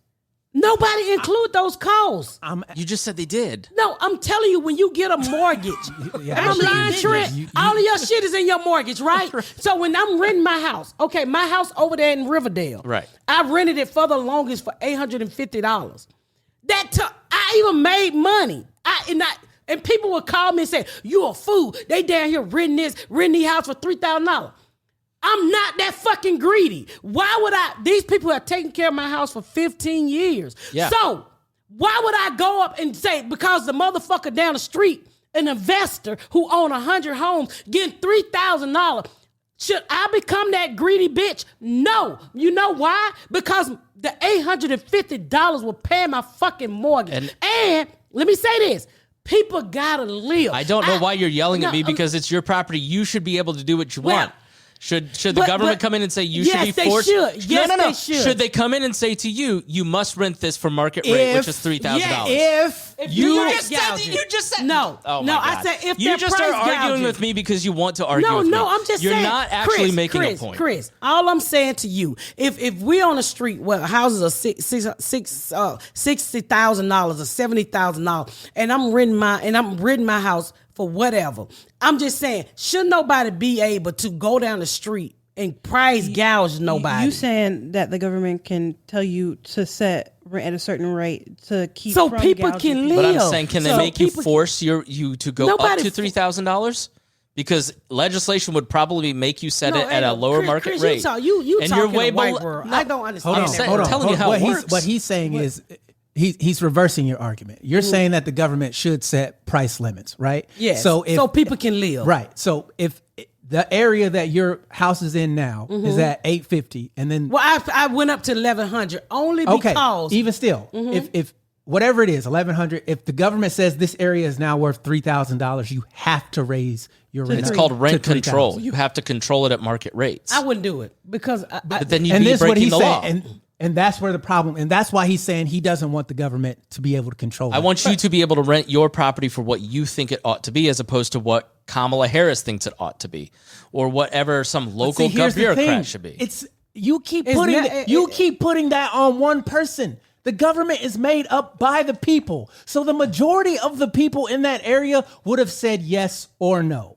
Nobody include those costs. You just said they did. No, I'm telling you, when you get a mortgage, Yeah, I'm lying, you- Trent. you- All of your shit is in your mortgage, right? So when I'm renting my house, okay, my house over there in Riverdale, Right. I rented it for the longest for $850. I even made money. And people would call me and say, "You a fool? They down here renting the house for $3,000." I'm not that fucking greedy. Why would I? These people have taken care of my house for 15 years. Yeah. So why would I go up and say, because the motherfucker down the street, an investor who own 100 homes, getting $3,000, should I become that greedy bitch? No. You know why? Because the $850 will pay my fucking mortgage. And let me say this. People gotta live. I don't know why you're yelling at me because it's your property. You should be able to do what you want. Should the government come in and say you should be forced? Yes, no. they should. Should they come in and say to you, you must rent this for market rate, which is $3,000? If you just said no. Oh no, my I God. said if you they're just price are arguing gouging. with me because you want to argue with me. No, I'm just You're saying. not actually Chris, making Chris, a point. Chris, all I'm saying to you, if we're on the street where houses are $60,000 or $70,000, and I'm renting my house for whatever, I'm just saying, should nobody be able to go down the street and price gouge nobody? You saying that the government can tell you to set rent at a certain rate to keep so from people gouging can people? live. But I'm saying, can they make you force you to go up Nobody to $3,000? Because legislation would probably make you set it at a lower market Chris, rate. You and talking you're way the white below. world. No, I don't understand. I'm telling you how it works. What he's saying is he's reversing your argument. You're saying that the government should set price limits, right? Yes. So people can live. Right. So if the area that your house is in now is at $850, and then Well, I went up to $1,100 only because even still, if whatever it is, $1,100. If the government says this area is now worth $3,000, you have to raise your rent. It's called rent to $3,000. control. You have to control it at market rates. I wouldn't do it because But then you'd And be this is what breaking he's the law. saying, and that's where the problem, and that's why he's saying he doesn't want the government to be able to control. I want you to be able to rent your property for what you think it ought to be, as opposed to what Kamala Harris thinks it ought to be, or whatever some local bureaucrat should be. You keep putting that on one person. The government is made up by the people, so the majority of the people in that area would have said yes or no.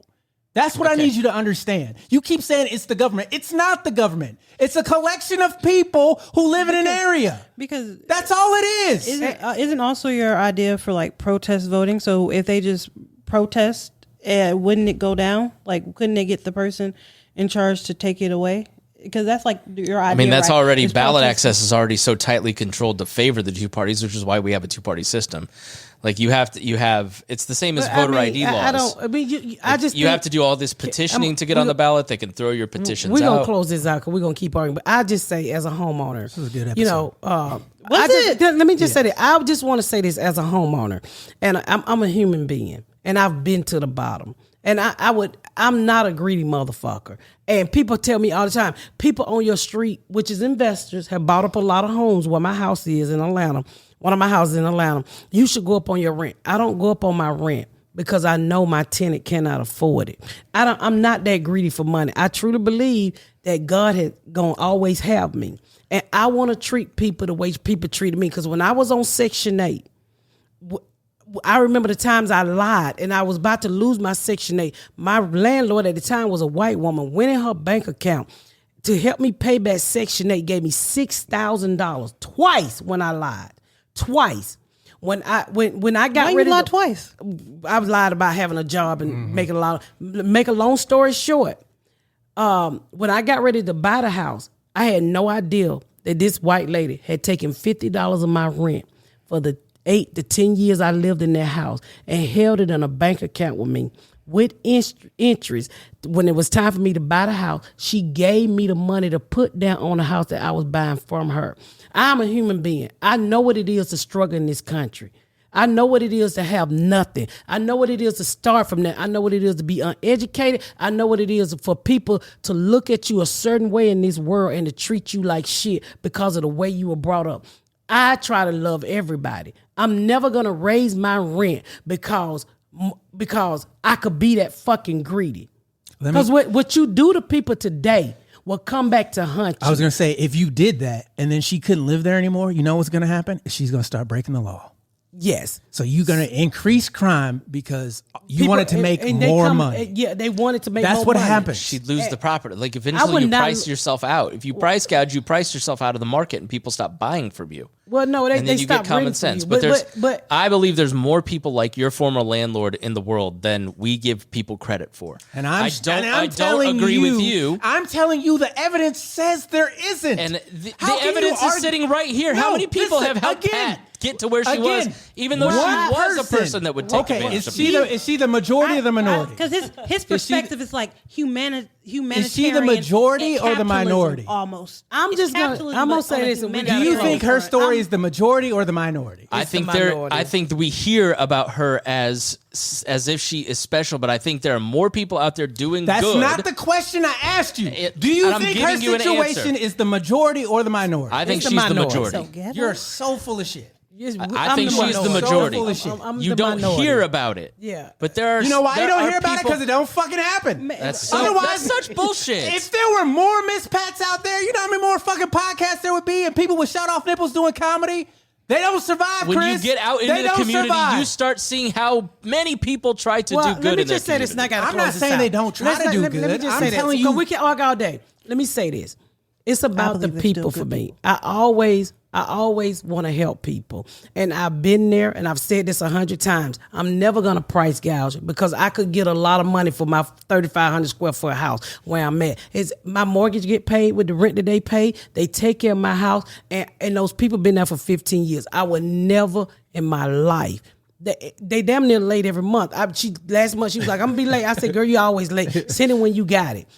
That's what I need you to understand. You keep saying it's the government. It's not the government. It's a collection of people who live in an area. Because that's all it is. Isn't also your idea for like protest voting? So if they just protest, wouldn't it go down? Like, couldn't they get the person in charge to take it away? Because that's like your idea. I mean, that's right? already It's ballot protesting. access is already so tightly controlled to favor the two parties, which is why we have a two-party system. Like you have, it's the same as voter ID laws. You have to do all this petitioning to get on the ballot. They can throw your petitions out. We're going to close this out because we're going to keep arguing. But I just say, as a homeowner, this is a good episode. you know, let me just say that. I just want to say this as a homeowner, and I'm a human being, and I've been to the bottom. And I'm not a greedy motherfucker. And people tell me all the time, people on your street, which is investors, have bought up a lot of homes where my house is in Atlanta. One of my houses in Atlanta. You should go up on your rent. I don't go up on my rent because I know my tenant cannot afford it. I'm not that greedy for money. I truly believe that God is going to always have me. And I want to treat people the way people treated me. Because when I was on Section 8, I remember the times I lied and I was about to lose my Section 8. My landlord at the time was a white woman, went in her bank account to help me pay back Section 8, gave me $6,000 twice when I lied. Twice. When I got Why ready you lied twice? I was lied about having a job and make a long story short. When I got ready to buy the house, I had no idea that this white lady had taken $50 of my rent for the 8 to 10 years I lived in that house and held it in a bank account with me with interest. When it was time for me to buy the house, she gave me the money to put down on the house that I was buying from her. I'm a human being. I know what it is to struggle in this country. I know what it is to have nothing. I know what it is to start from that. I know what it is to be uneducated. I know what it is for people to look at you a certain way in this world and to treat you like shit because of the way you were brought up. I try to love everybody. I'm never going to raise my rent because I could be that fucking greedy. Because what you do to people today will come back to haunt you. I was going to say, if you did that and then she couldn't live there anymore, you know what's going to happen? She's going to start breaking the law. Yes. So you're going to increase crime because you wanted to make more money. Yeah, they wanted to make That's more what money. happens. She'd lose the property. Like eventually you price yourself out. If you price gouge, you price yourself out of the market and people stop buying from you. Well, no, and then they you get stopped common renting sense. from you. But I believe there's more people like your former landlord in the world than we give people credit for. And I don't agree with you. I'm telling you, the evidence says there isn't. And the evidence is sitting right here. How many people have helped Pat get to where she was, even though she was a person that would take advantage of people? Is she the majority or the minority? Because his perspective is like humanitarian. Is she the majority or the capitalism, minority? Almost. I'm It's gonna capitalism, say but this, and we on a gotta Do you close. think her story is the majority or the minority? I It's think the there. minority. I think that we hear about her as if she is special, but I think there are more people out there doing That's good. not the question I asked you. It- Do you and I'm think her giving you an situation answer. is the majority or the minority? I think It's the she's the minority. majority. Together? You're so full of shit. Yes, I think she's the minority. majority. So full of shit. I'm You the don't minority. hear about it. Yeah. But there are. You know why you there don't are hear about it? people- Because it don't fucking happen. That's Otherwise, that's such bullshit. If there were more Miss Pats out there, you know how many more fucking podcasts there would be, and people with shut off nipples doing comedy. They don't survive, When Chris. you get out into They the don't community, survive. you start seeing how many people try to Well, do good let me in their just say this, and I community. gotta I'm not close this saying out. they don't try to do Let me good. just I'm say telling this. you- We can argue all day. Let me say this. It's about the believe there's people still for good me. I always want to help people. And I've been there, and I've said this 100 times. I'm never going to price gouge because I could get a lot of money for my 3,500 square foot house where I'm at. My mortgage get paid with the rent that they pay. They take care of my house, and those people been there for 15 years. I would never in my life. They damn near late every month. Last month she was like, I'm going to be late. I said, girl, you always late. Send it when you got it.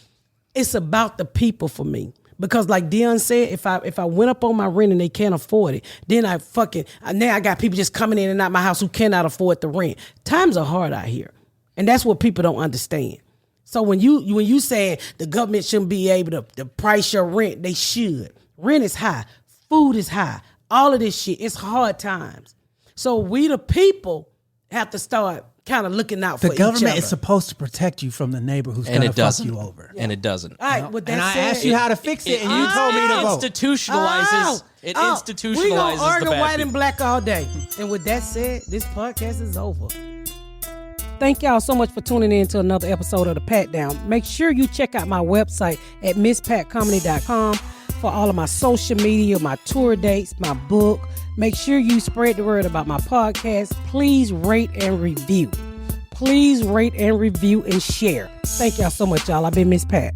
It's about the people for me. Because like Deon said, if I went up on my rent and they can't afford it, then now I got people just coming in and out my house who cannot afford the rent. Times are hard out here. And that's what people don't understand. So when you say the government shouldn't be able to price your rent, they should. Rent is high. Food is high. All of this shit. It's hard times. So we the people have to start kind of looking out for The each government other. is supposed to protect you from the neighbor who's And going to it fuck doesn't. you over. And it doesn't. All right, with that And I said, asked you how to fix it, and you told me to vote. Institutionalizes. It we institutionalizes gonna argue the bad white people. and black all day. And with that said, this podcast is over. Thank y'all so much for tuning in to another episode of The Pat Down. Make sure you check out my website at misspatcomedy.com for all of my social media, my tour dates, my book. Make sure you spread the word about my podcast. Please rate and review. Please rate and review and share. Thank y'all so much, y'all. I've been Miss Pat.